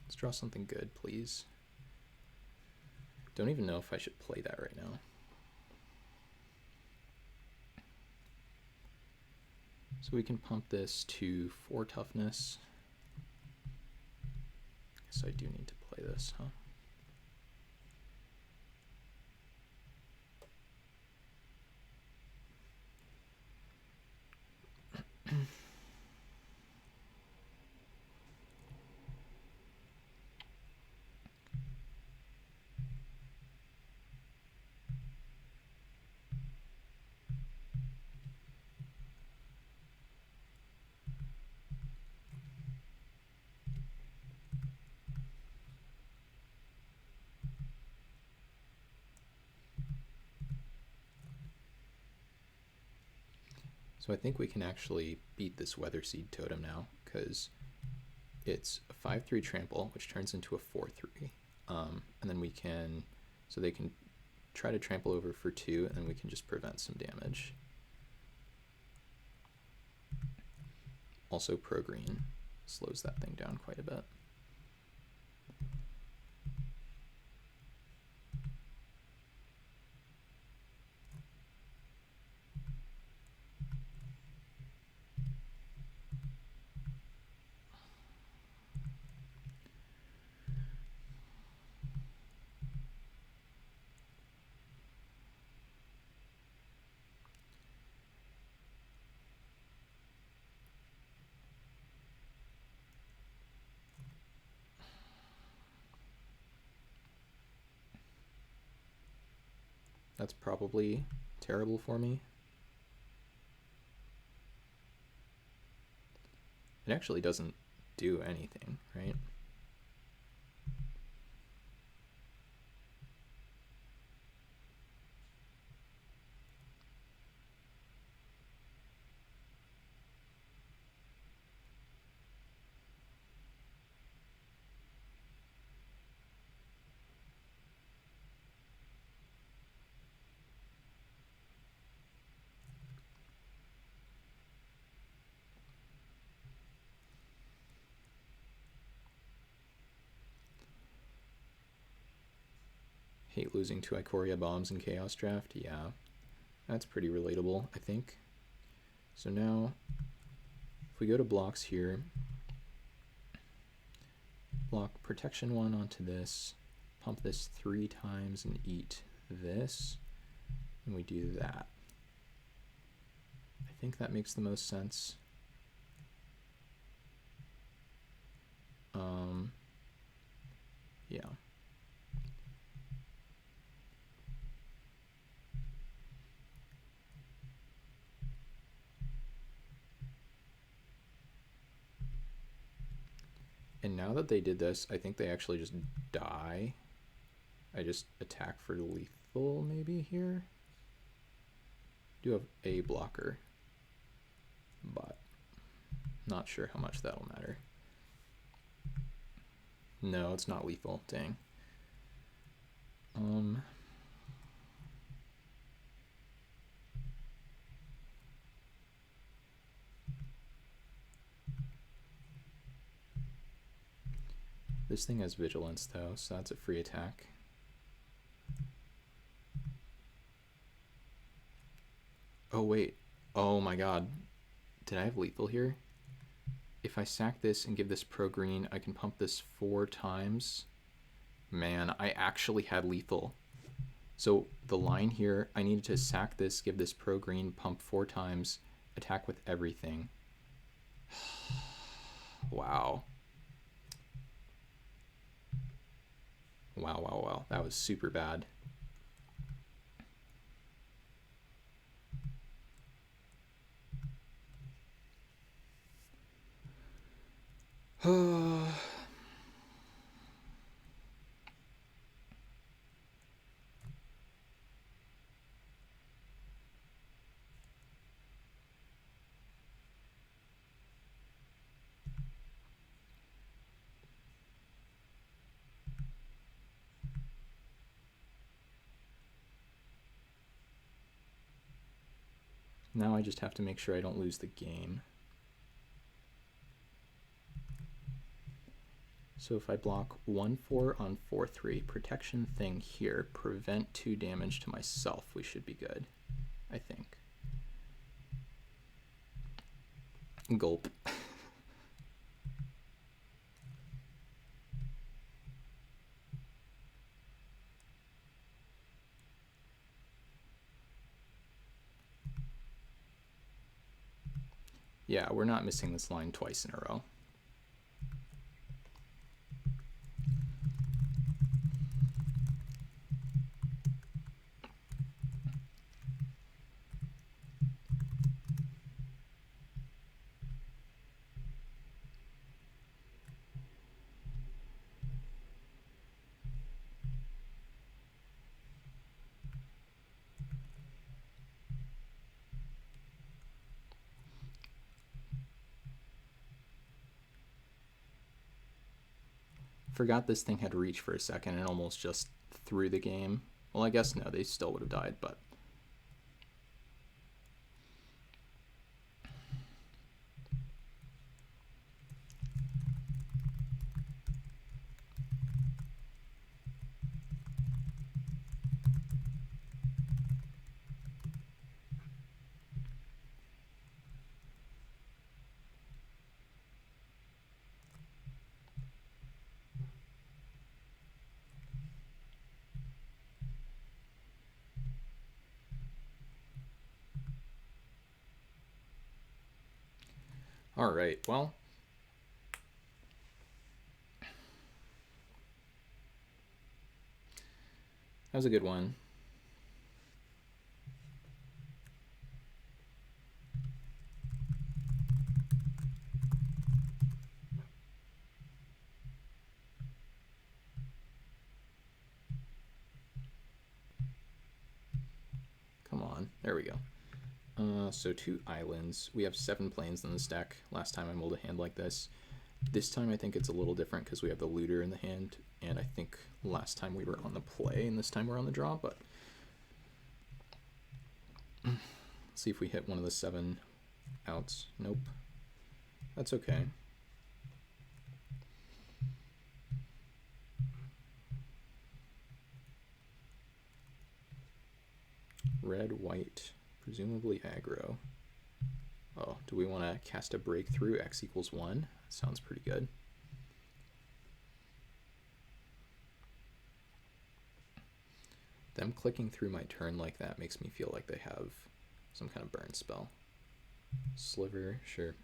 Let's draw something good, please. Don't even know if I should play that right now. So we can pump this to 4 toughness. Guess I do need to play this, huh? So I think we can actually beat this Weather Seed totem now, because it's a 5/3 trample, which turns into a 4/3. And then we can, so they can try to trample over for 2, and then we can just prevent some damage. Also, pro green slows that thing down quite a bit. That's probably terrible for me. It actually doesn't do anything, right? Hate losing to Ikoria Bombs in Chaos Draft. Yeah, that's pretty relatable, I think. So now, if we go to blocks here, block protection 1 onto this, pump this 3 times and eat this, and we do that. I think that makes the most sense. Yeah. And now that they did this, I think they actually just die. I just attack for lethal maybe here. Do have a blocker, but not sure how much that'll matter. No, it's not lethal, dang. This thing has vigilance though, so that's a free attack. Oh wait, oh my god, did I have lethal here? If I sack this and give this pro green, I can pump this 4 times. Man, I actually had lethal. So the line here, I needed to sack this, give this pro green, pump 4 times, attack with everything. Wow. Wow. That was super bad. Now I just have to make sure I don't lose the game. So if I block 1/4 on 4/3, protection thing here, prevent 2 damage to myself, we should be good, I think. Gulp. Yeah, we're not missing this line twice in a row. Forgot this thing had reach for a second and almost just threw the game. Well, I guess no, they still would have died, but... All right, well, that was a good one. Come on, there we go. So 2 islands. We have 7 planes in this deck. Last time I mulled a hand like this. This time I think it's a little different because we have the looter in the hand, and I think last time we were on the play and this time we're on the draw, but let's see if we hit one of the 7 outs. Nope. That's okay. Red, white, presumably aggro. Oh, do we want to cast a breakthrough? X equals 1? Sounds pretty good. Them clicking through my turn like that makes me feel like they have some kind of burn spell. Sliver, sure.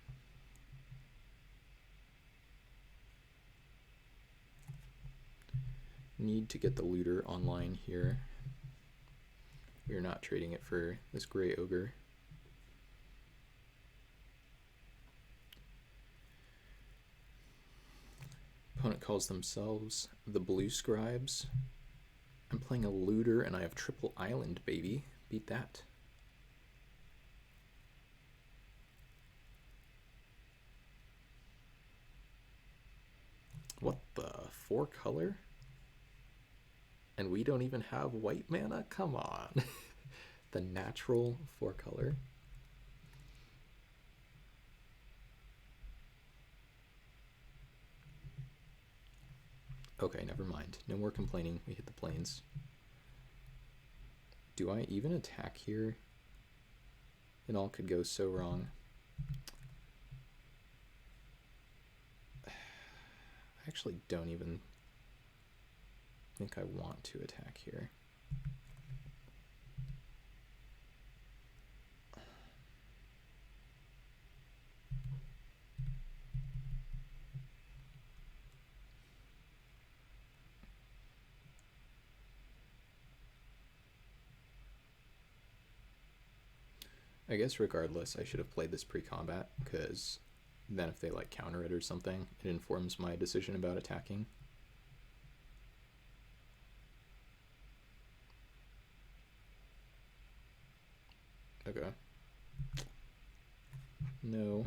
Need to get the looter online here. We're not trading it for this gray ogre. Opponent calls themselves the Blue Scribes. I'm playing a looter and I have triple island, baby. Beat that. What the? 4 color? And we don't even have white mana? Come on. The natural 4 color. Okay, never mind. No more complaining. We hit the plains. Do I even attack here? It all could go so wrong. I actually don't even think I want to attack here. I guess regardless, I should have played this pre-combat, because then if they like counter it or something, it informs my decision about attacking. Okay. No.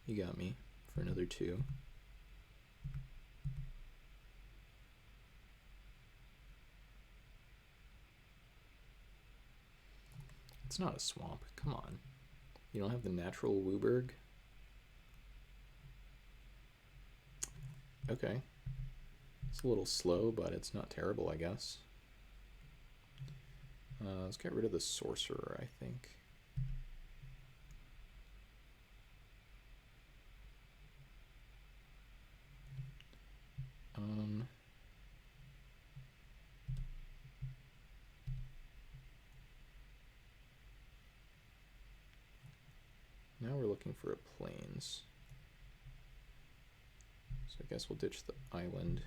You got me for another 2. It's not a swamp. Come on. You don't have the natural Wooburg? Okay. It's a little slow, but it's not terrible, I guess. Let's get rid of the sorcerer, I think. Now we're looking for a plains. So I guess we'll ditch the island.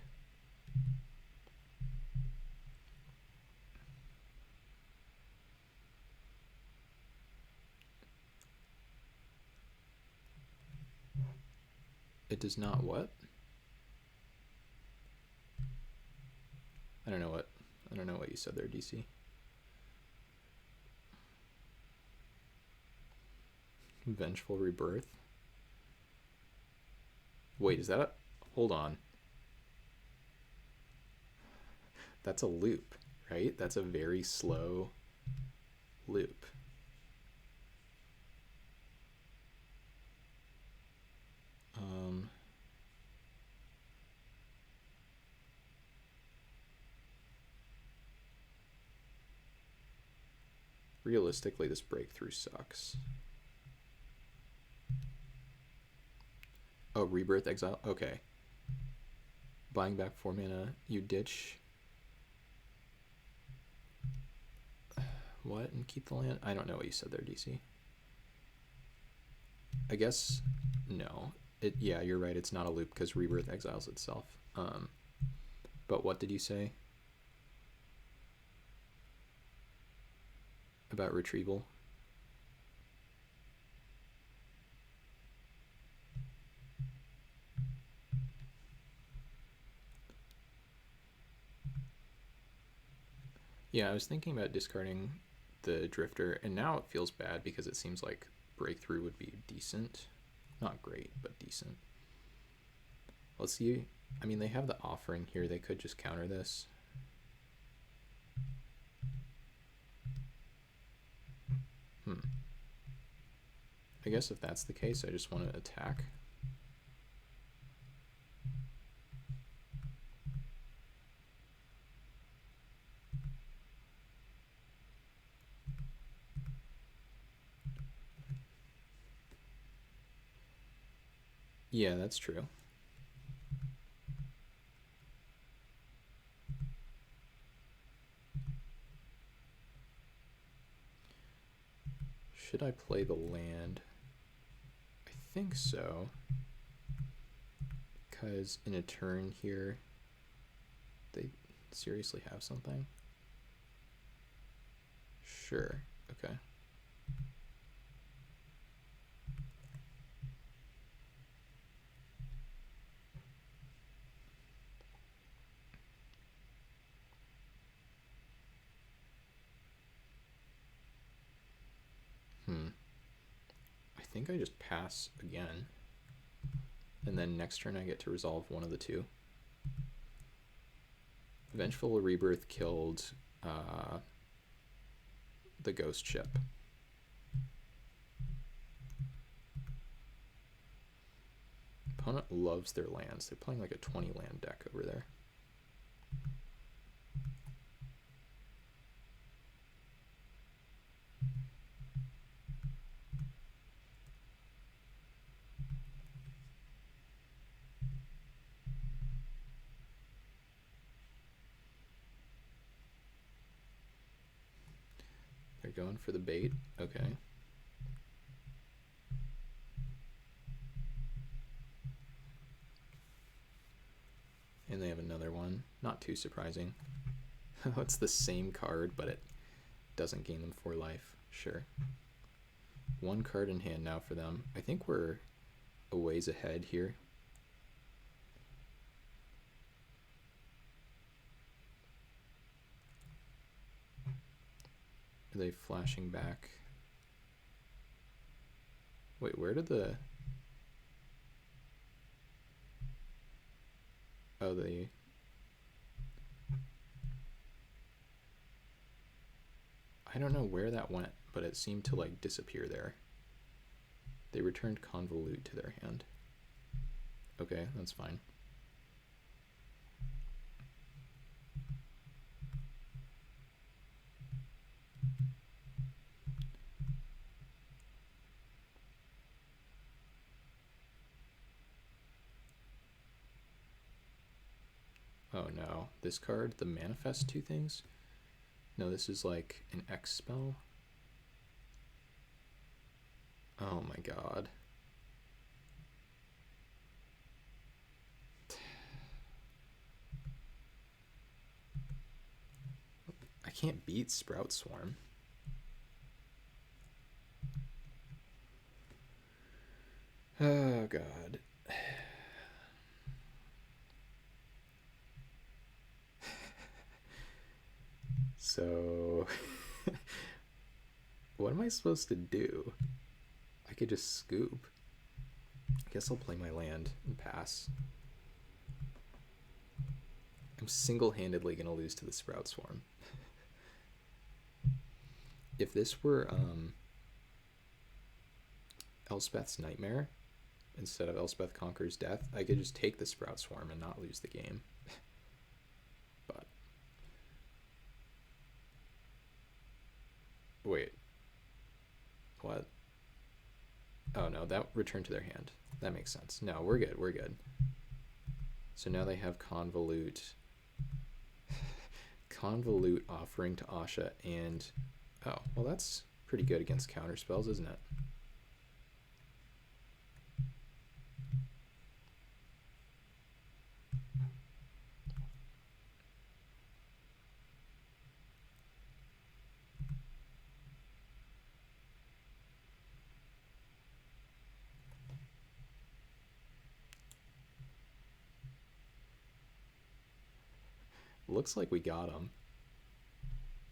It does not what? I don't know what you said there, DC. Vengeful Rebirth. Wait, is that a... Hold on. That's a loop, right? That's a very slow loop. Realistically, this breakthrough sucks. Oh, Rebirth Exile? Okay. Buying back 4 mana, you ditch... What? And keep the land? I don't know what you said there, DC. I guess... No. Yeah, you're right, it's not a loop because Rebirth exiles itself. But what did you say? About retrieval? Yeah, I was thinking about discarding the Drifter, and now it feels bad because it seems like Breakthrough would be decent. Not great, but decent. Let's see. I mean, they have the Offering here. They could just counter this. I guess if that's the case, I just want to attack. Yeah, that's true. Should I play the land? I think so. Because in a turn here, they seriously have something? Sure, okay. I think I just pass again. And then next turn I get to resolve one of the two. Vengeful Rebirth killed the ghost ship. Opponent loves their lands. They're playing like a 20 land deck over there. They're going for the bait. Okay. And they have another one. Not too surprising. It's the same card, but it doesn't gain them 4 life. Sure. 1 card in hand now for them. I think we're a ways ahead here. Are they flashing back? Wait, where did the... Oh, they... I don't know where that went, but it seemed to like disappear there. They returned Convolute to their hand. Okay, that's fine. Oh no, this card, the manifest 2 things? No, this is like an X spell. Oh my god. I can't beat Sprout Swarm. Oh god. So what am I supposed to do? I could just scoop. I guess I'll play my land and pass. I'm single-handedly gonna lose to the Sprout Swarm. If this were Elspeth's Nightmare instead of Elspeth Conquers Death, I could just take the Sprout Swarm and not lose the game. But wait, what? Oh no, that returned to their hand. That makes sense. No, we're good, we're good. So now they have Convolute. Convolute offering to Asha, and oh, well that's pretty good against counter spells, isn't it? Looks like we got him.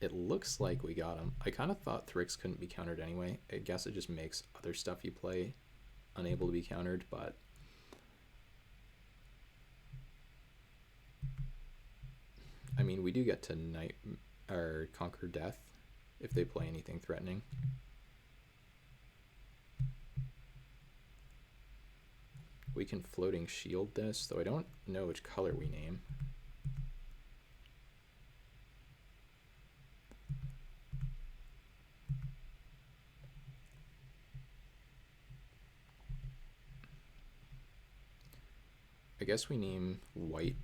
It looks like we got him. I kind of thought Thryx couldn't be countered anyway. I guess it just makes other stuff you play unable to be countered, but I mean, we do get to Conquer Death if they play anything threatening. We can floating shield this, though I don't know which color we name. I guess we name white.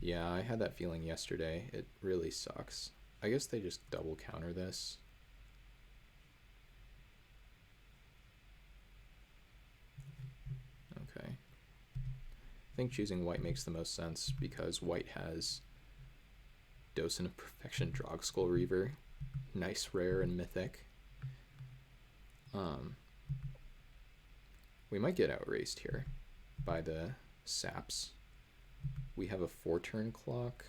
Yeah, I had that feeling yesterday. It really sucks. I guess they just double counter this. Okay. I think choosing white makes the most sense because white has Docent of Perfection Drogskull Reaver. Nice, rare, and mythic. We might get outraced here by the saps. We have a 4-turn clock.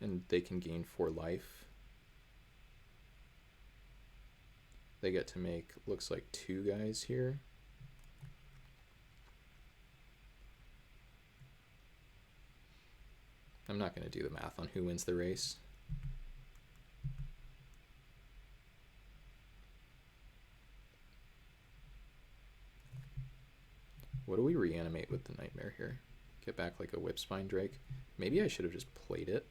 And they can gain 4 life. They get to make, looks like 2 guys here. I'm not going to do the math on who wins the race. What do we reanimate with the Nightmare here? Get back like a Whipspine Drake? Maybe I should have just played it.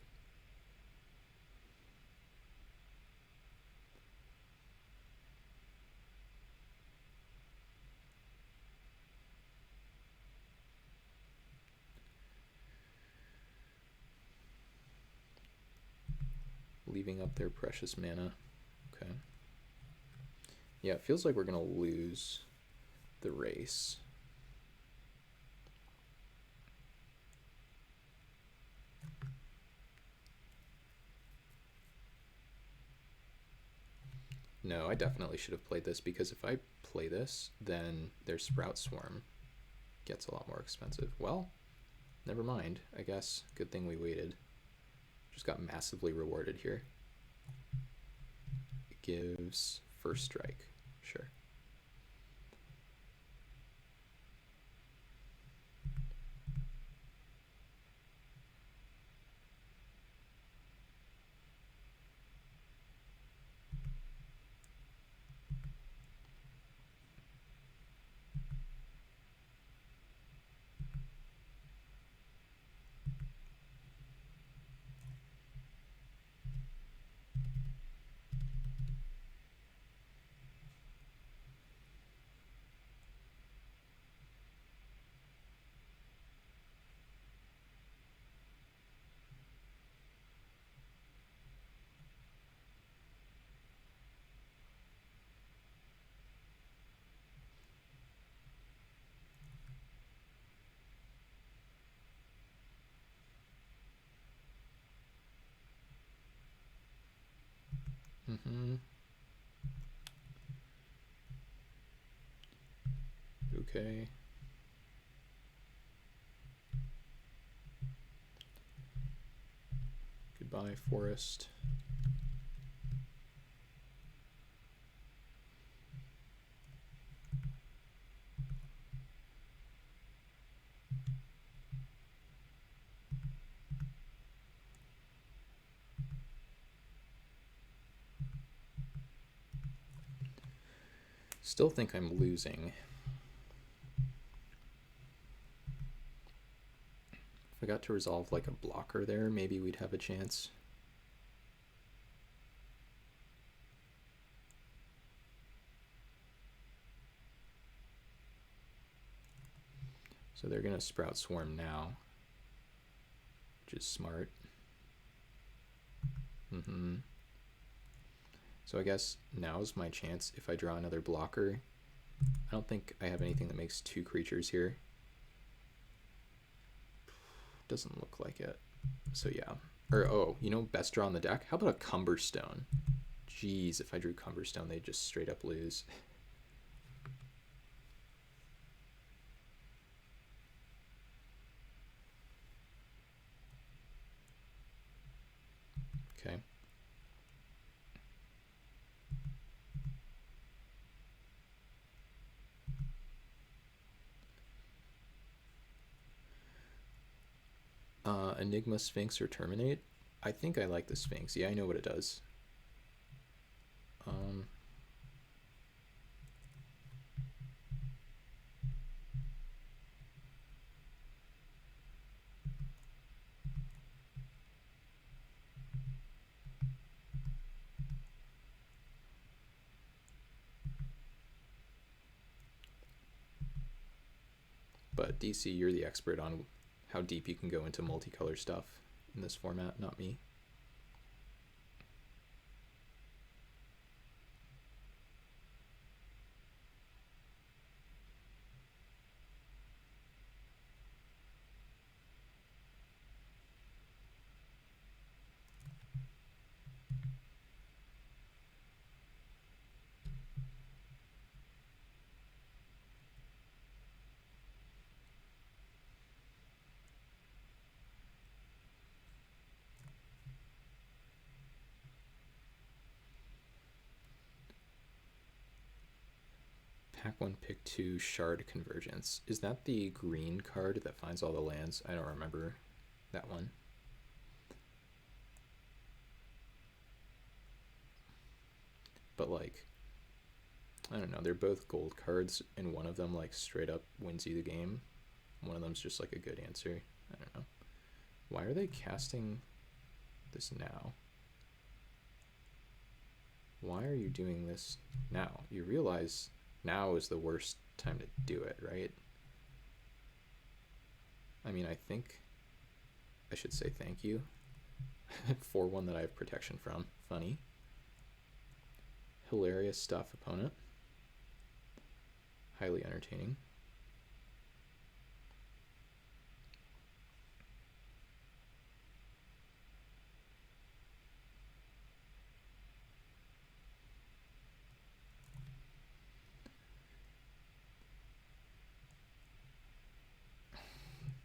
Leaving up their precious mana. Okay. Yeah, it feels like we're going to lose the race. No, I definitely should have played this because if I play this, then their Sprout Swarm gets a lot more expensive. Well, never mind. I guess good thing we waited. Just got massively rewarded here. It gives first strike. Sure. Okay. Goodbye, forest. Still think I'm losing. If I got to resolve like a blocker there, maybe we'd have a chance. So they're gonna Sprout Swarm now, which is smart. So I guess now's my chance if I draw another blocker. I don't think I have anything that makes 2 creatures here. Doesn't look like it. So yeah. Or, oh, you know, best draw on the deck? How about a Cumber Stone? Jeez, if I drew Cumber Stone, they'd just straight up lose. Okay. Enigma, Sphinx, or Terminate? I think I like the Sphinx. Yeah, I know what it does. But DC, you're the expert on how deep you can go into multicolor stuff in this format, not me. Pack 1, pick 2, Shard Convergence. Is that the green card that finds all the lands? I don't remember that one. But like, I don't know, they're both gold cards, and one of them like straight up wins you the game. One of them's just like a good answer. I don't know. Why are they casting this now? Why are you doing this now? You realize now is the worst time to do it, right? I mean, I think I should say thank you for one that I have protection from. Funny. Hilarious stuff, opponent. Highly entertaining.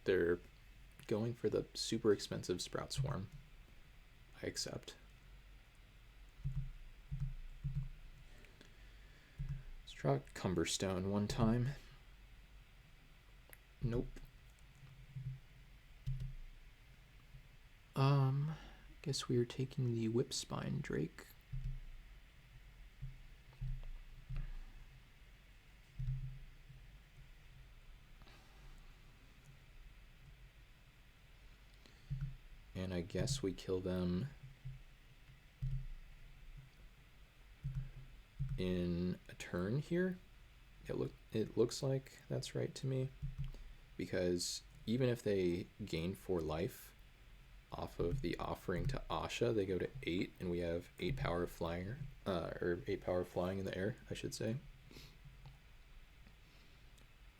They're going for the super expensive Sprout Swarm. I accept. Let's draw Cumber Stone one time. Nope. Guess we are taking the Whipspine Drake. And I guess we kill them in a turn here. It looks like that's right to me, because even if they gain 4 life off of the offering to Asha, they go to 8, and we have 8 power flying, or 8 power flying in the air, I should say.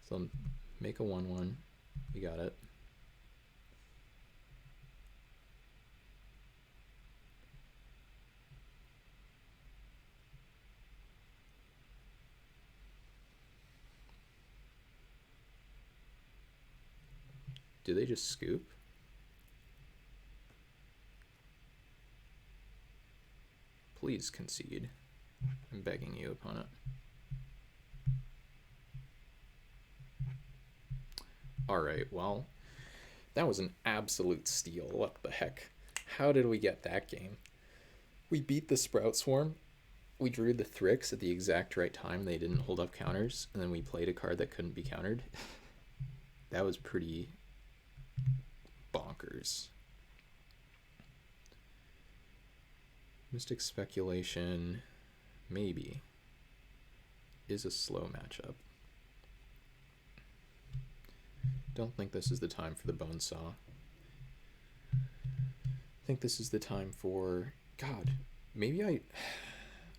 So make a 1/1. You got it. Do they just scoop? Please concede. I'm begging you, opponent. Alright, well, that was an absolute steal. What the heck? How did we get that game? We beat the Sprout Swarm. We drew the Thryx at the exact right time. They didn't hold up counters, and then we played a card that couldn't be countered. That was pretty bonkers. Mystic Speculation, maybe, is a slow matchup. Don't think this is the time for the Bone Saw. I think this is the time for, God, maybe I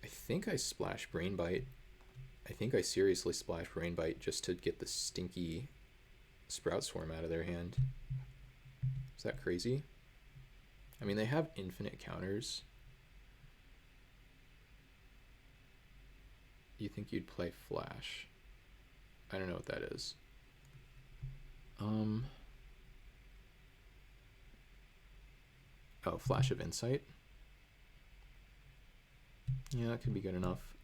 think I splash Brain Bite. I think I seriously splash Brain Bite just to get the stinky Sprout Swarm out of their hand. Is that crazy? I mean, they have infinite counters. You think you'd play Flash? I don't know what that is. Oh, Flash of Insight. Yeah, that could be good enough.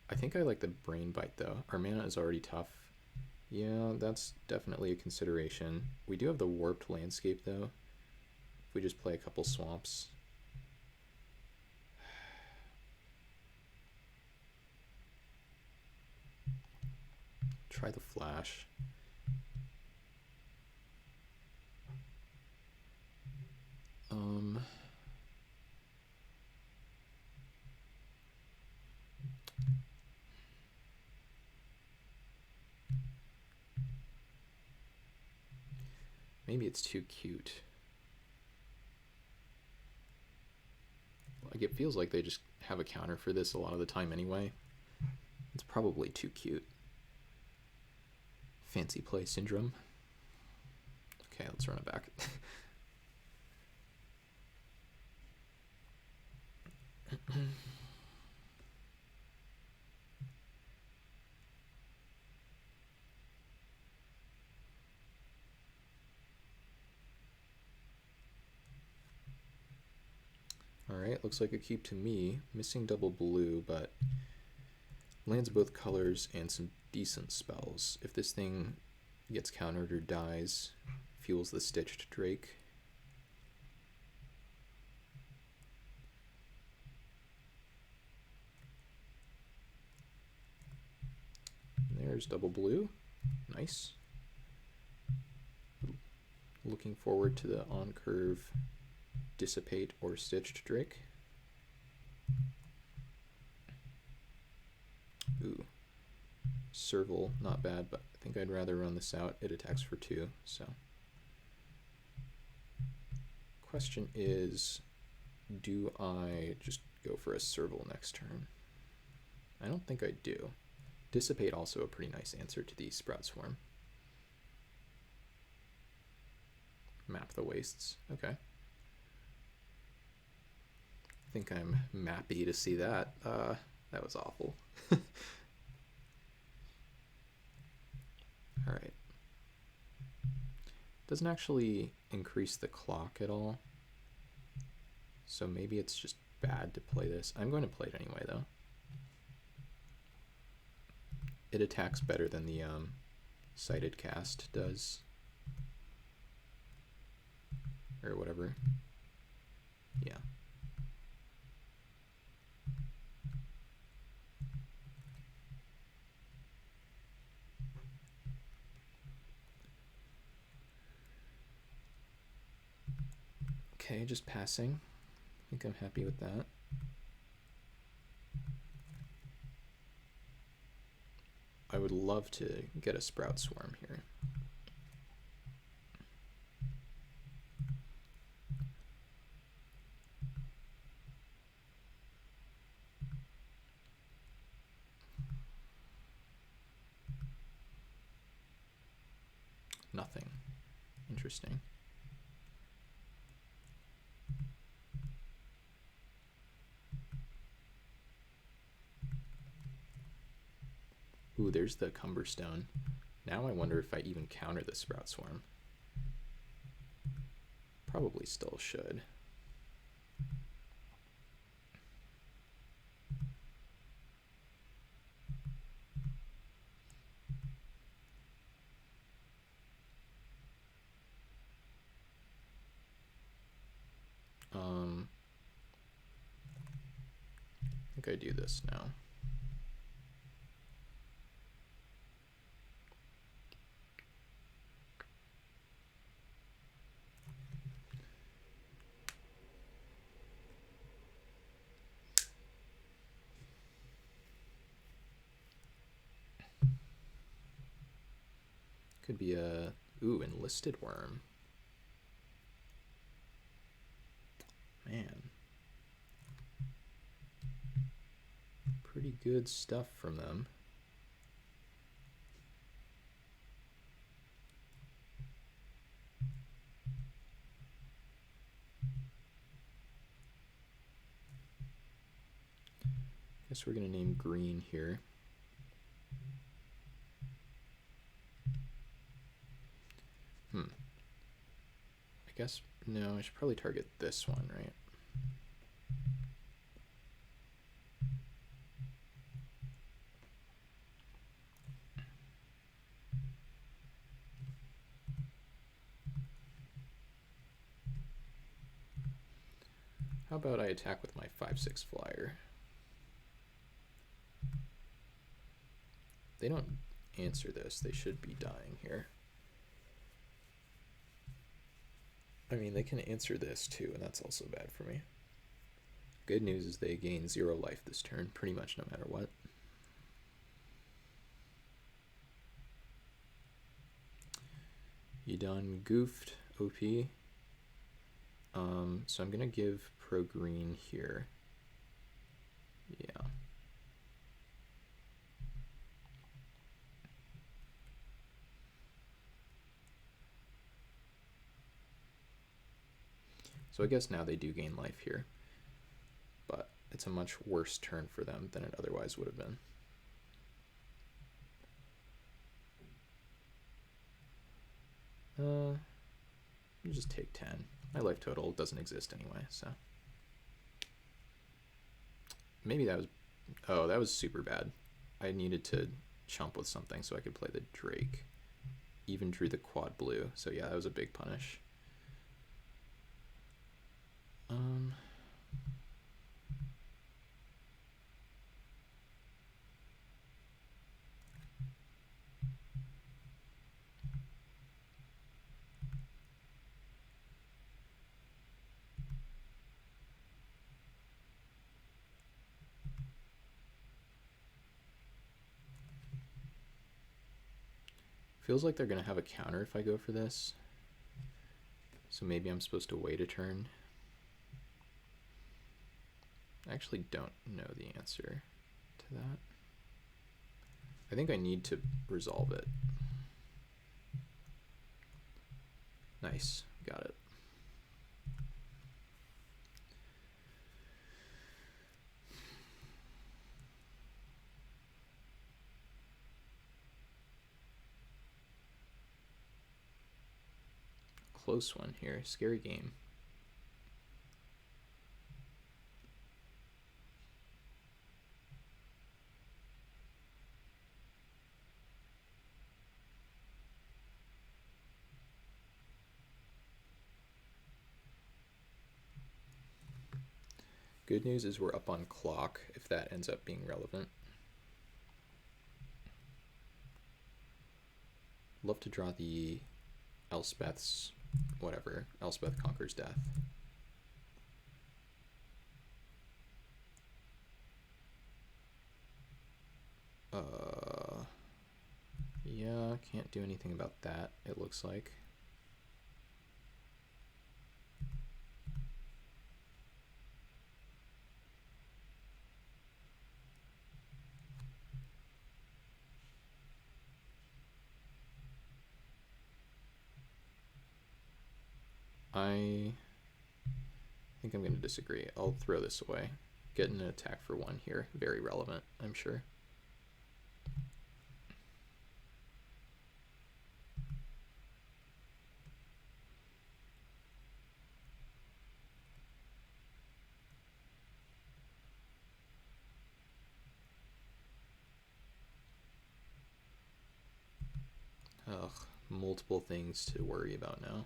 I think I like the Brain Bite though. Our mana is already tough. Yeah, that's definitely a consideration. We do have the Warped Landscape though. If we just play a couple swamps. Try the Flash. Maybe it's too cute. Like, it feels like they just have a counter for this a lot of the time anyway. It's probably too cute. Fancy play syndrome. Okay, let's run it back. Alright, looks like a keep to me. Missing double blue, but lands both colors and some decent spells. If this thing gets countered or dies, fuels the Stitched Drake. There's double blue. Nice. Looking forward to the on-curve Dissipate or Stitched Drake. Ooh. Serval, not bad, but I think I'd rather run this out. It attacks for 2, so. Question is, do I just go for a Serval next turn? I don't think I do. Dissipate also a pretty nice answer to the Sprout Swarm. Map the wastes. Okay. I think I'm mappy to see that. That was awful. Alright. Doesn't actually increase the clock at all. So maybe it's just bad to play this. I'm going to play it anyway, though. It attacks better than the sighted cast does. Or whatever. Yeah. Okay, just passing. I think I'm happy with that. I would love to get a Sprout Swarm here. Nothing. Interesting. Ooh, there's the Cumber Stone. Now I wonder if I even counter the Sprout Swarm. Probably still should. I think I do this now. Could be a, ooh, Enlisted Worm. Man. Pretty good stuff from them. Guess we're gonna name green here. I guess, no, I should probably target this one, right? How about I attack with my 5/6 flyer? They don't answer this. They should be dying here. I mean, they can answer this too, and that's also bad for me. Good news is they gain 0 life this turn, pretty much no matter what. You done goofed, OP. So I'm gonna give pro green here. Yeah. So I guess now they do gain life here, but it's a much worse turn for them than it otherwise would have been. You just take 10. My life total doesn't exist anyway, so. Maybe that was, oh, that was super bad. I needed to chump with something so I could play the Drake. Even drew the quad blue, so yeah, that was a big punish. Feels like they're going to have a counter if I go for this. So maybe I'm supposed to wait a turn. I actually don't know the answer to that. I think I need to resolve it. Nice, got it. Close one here, scary game. Good news is we're up on clock if that ends up being relevant. Love to draw the Elspeth's, whatever, Elspeth Conquers Death. Yeah, can't do anything about that, it looks like. I think I'm going to disagree. I'll throw this away. Getting an attack for 1 here, very relevant, I'm sure. Ugh, multiple things to worry about now.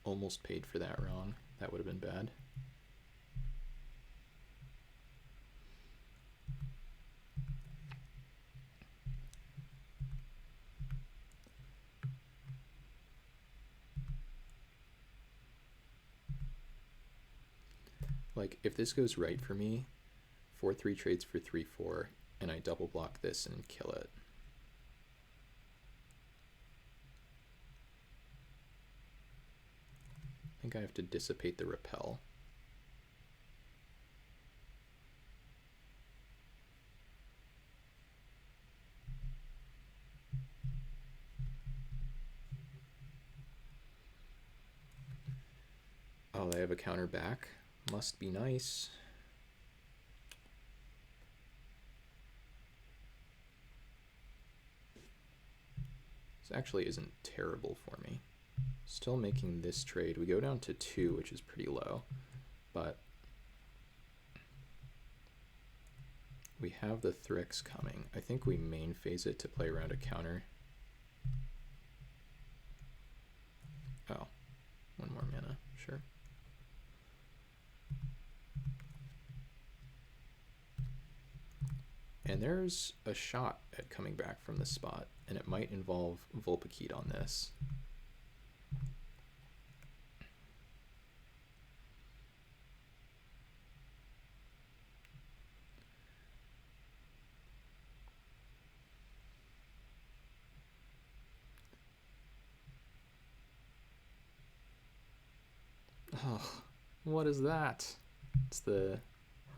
Almost paid for that wrong. That would have been bad. Like, if this goes right for me, 4-3 trades for 3-4, and I double block this and kill it. I think I have to dissipate the repel. Oh, they have a counter back. Must be nice. This actually isn't terrible for me. Still making this trade. We go down to 2, which is pretty low, but we have the Thryx coming. I think we main phase it to play around a counter. Oh, 1 more mana, sure. And there's a shot at coming back from this spot, and it might involve Vulpikeet on this. Oh, what is that? It's the...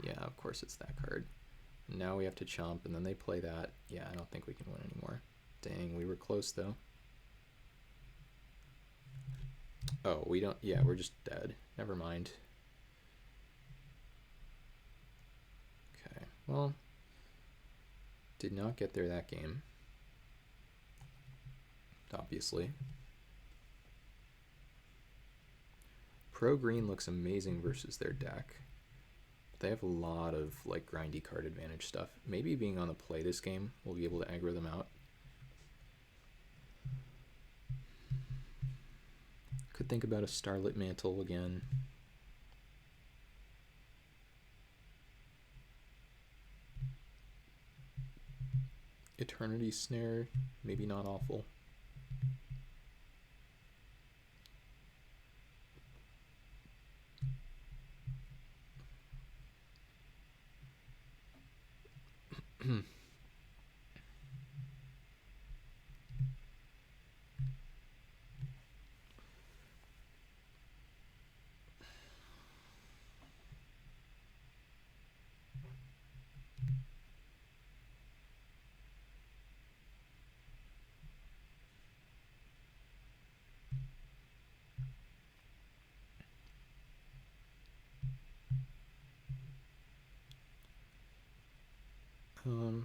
Yeah, of course it's that card. Now we have to chump, and then they play that. Yeah, I don't think we can win anymore. Dang, we were close, though. Oh, we don't... Yeah, we're just dead. Never mind. Okay, well... Did not get there that game. Obviously. Pro Green looks amazing versus their deck. They have a lot of like grindy card advantage stuff. Maybe being on the play this game, we'll be able to aggro them out. Could think about a Starlit Mantle again. Eternity Snare, maybe not awful.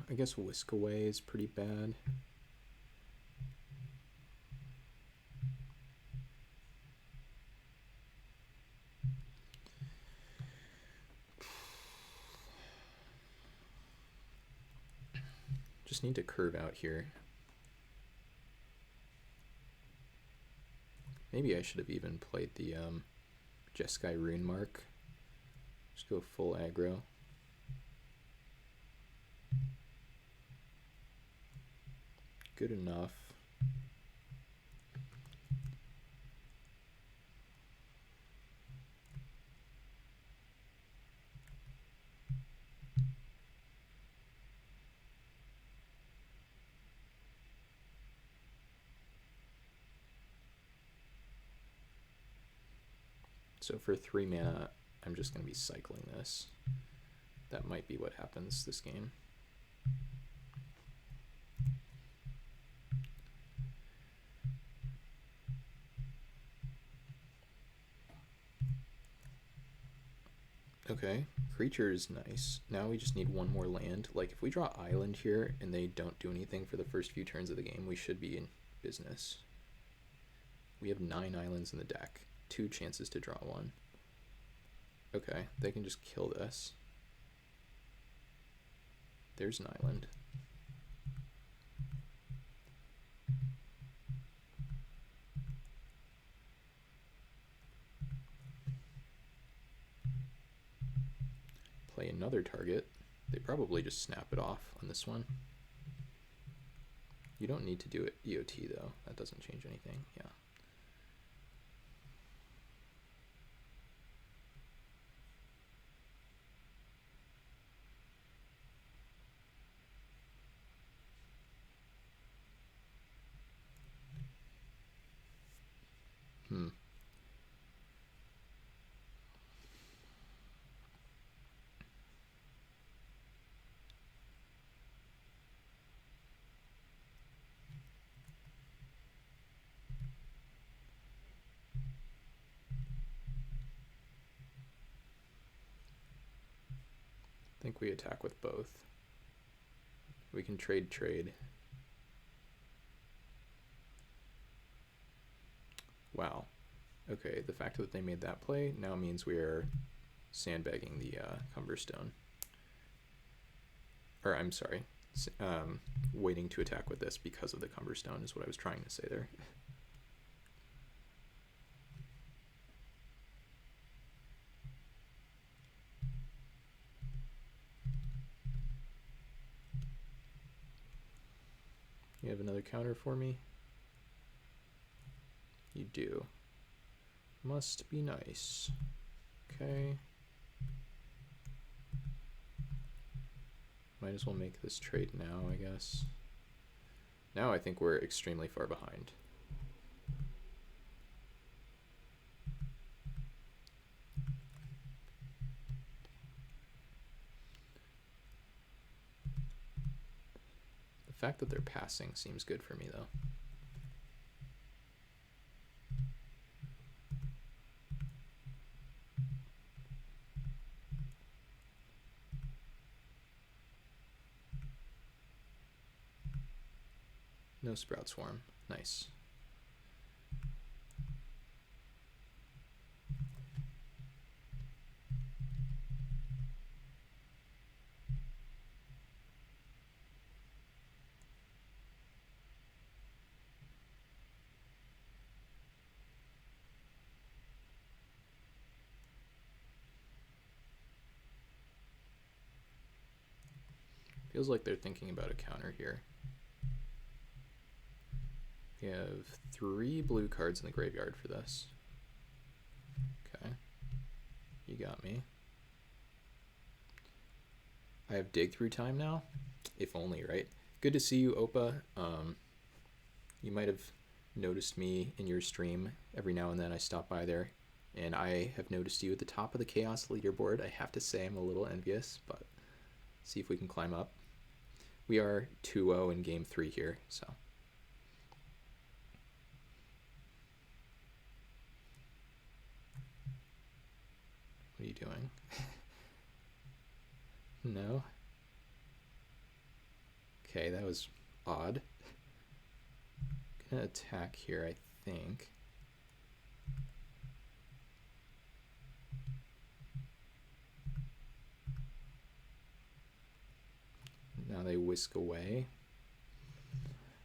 I guess Whisk Away is pretty bad. Just need to curve out here. Maybe I should have even played the Jeskai Rune Mark. Just go full aggro. Good enough. So for 3 mana, I'm just going to be cycling this. That might be what happens this game. Okay, creature is nice. Now we just need one more land. Like if we draw Island here and they don't do anything for the first few turns of the game, we should be in business. We have 9 islands in the deck. 2 chances to draw one. Okay, they can just kill this. There's an island. Play another target. They probably just snap it off on this one. You don't need to do it EOT though. That doesn't change anything. Yeah. I think we attack with both. We can trade. Wow. Okay, the fact that they made that play now means we are sandbagging the Cumber Stone. Or I'm sorry, waiting to attack with this because of the Cumber Stone is what I was trying to say there. You have another counter for me? You do. Must be nice. Okay. Might as well make this trade now, I guess. Now I think we're extremely far behind. fact that they're passing seems good for me, though. No Sprout Swarm. Nice. Feels like they're thinking about a counter here. We have 3 blue cards in the graveyard for this. Okay. You got me. I have dig through time now? If only, right? Good to see you, Opa. You might have noticed me in your stream. Every now and then I stop by there. And I have noticed you at the top of the Chaos leaderboard. I have to say I'm a little envious, but see if we can climb up. We are 2-0 in game 3 here, so. What are you doing? No? Okay, that was odd. Gonna attack here, I think. Now they whisk away.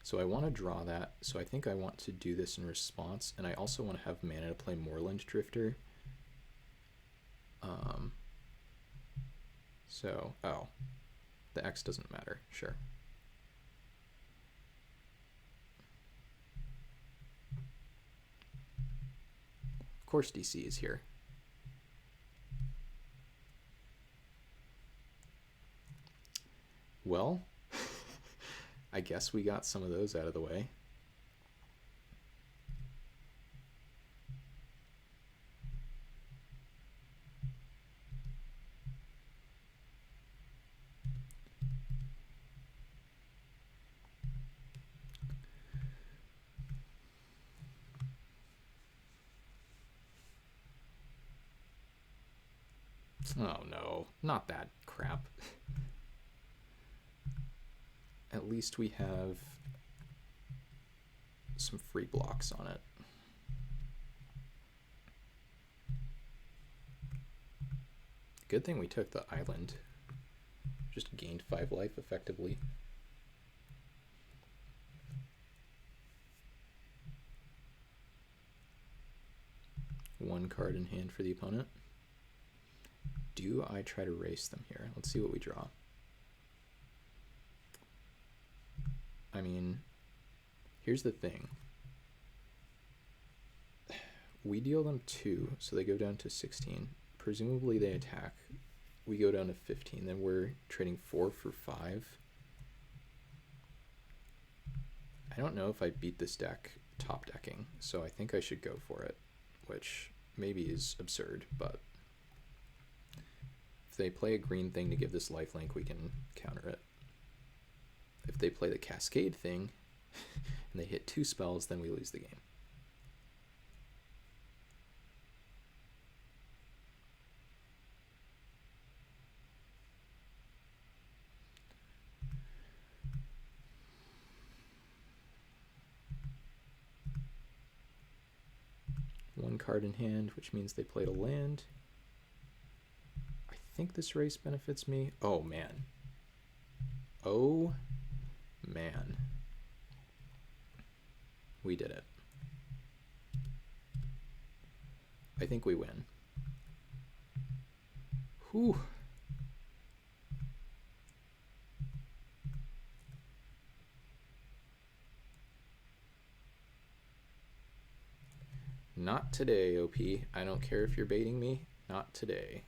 So I want to draw that. So I think I want to do this in response, and I also want to have mana to play Moorland Drifter. Oh, the X doesn't matter, sure. Of course DC is here. Well, I guess we got some of those out of the way. Oh no, not that crap. At least we have some free blocks on it. Good thing we took the island. Just gained 5 life effectively. One card in hand for the opponent. Do I try to race them here? Let's see what we draw. I mean, here's the thing. We deal them 2, so they go down to 16. Presumably they attack. We go down to 15. Then we're trading 4 for 5. I don't know if I beat this deck top decking, so I think I should go for it, which maybe is absurd, but if they play a green thing to give this lifelink, we can counter it. If they play the Cascade thing and they hit 2 spells, then we lose the game. One card in hand, which means they played a land. I think this race benefits me. Oh, man. Oh, man. We did it. I think we win. Whew. Not today, OP. I don't care if you're baiting me. Not today.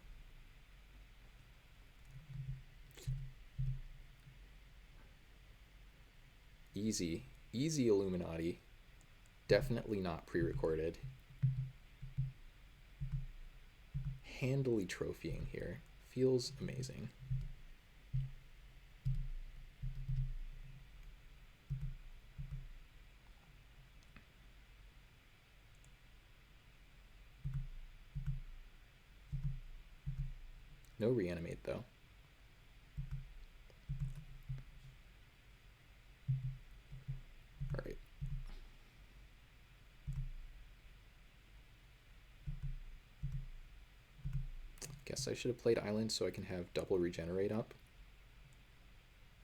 Easy. Easy Illuminati. Definitely not pre-recorded. Handily trophying here. Feels amazing. No reanimate, though. All right. Guess I should have played Island so I can have double regenerate up.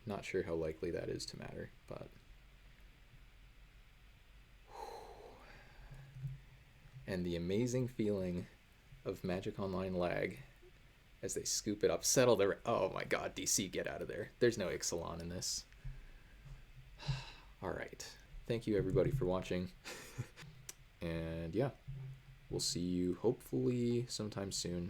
Not sure how likely that is to matter, but... And the amazing feeling of Magic Online lag as they scoop it up. Settle the... Oh my god, DC, get out of there. There's no Ixalan in this. All right. Thank you, everybody, for watching. And yeah, we'll see you hopefully sometime soon.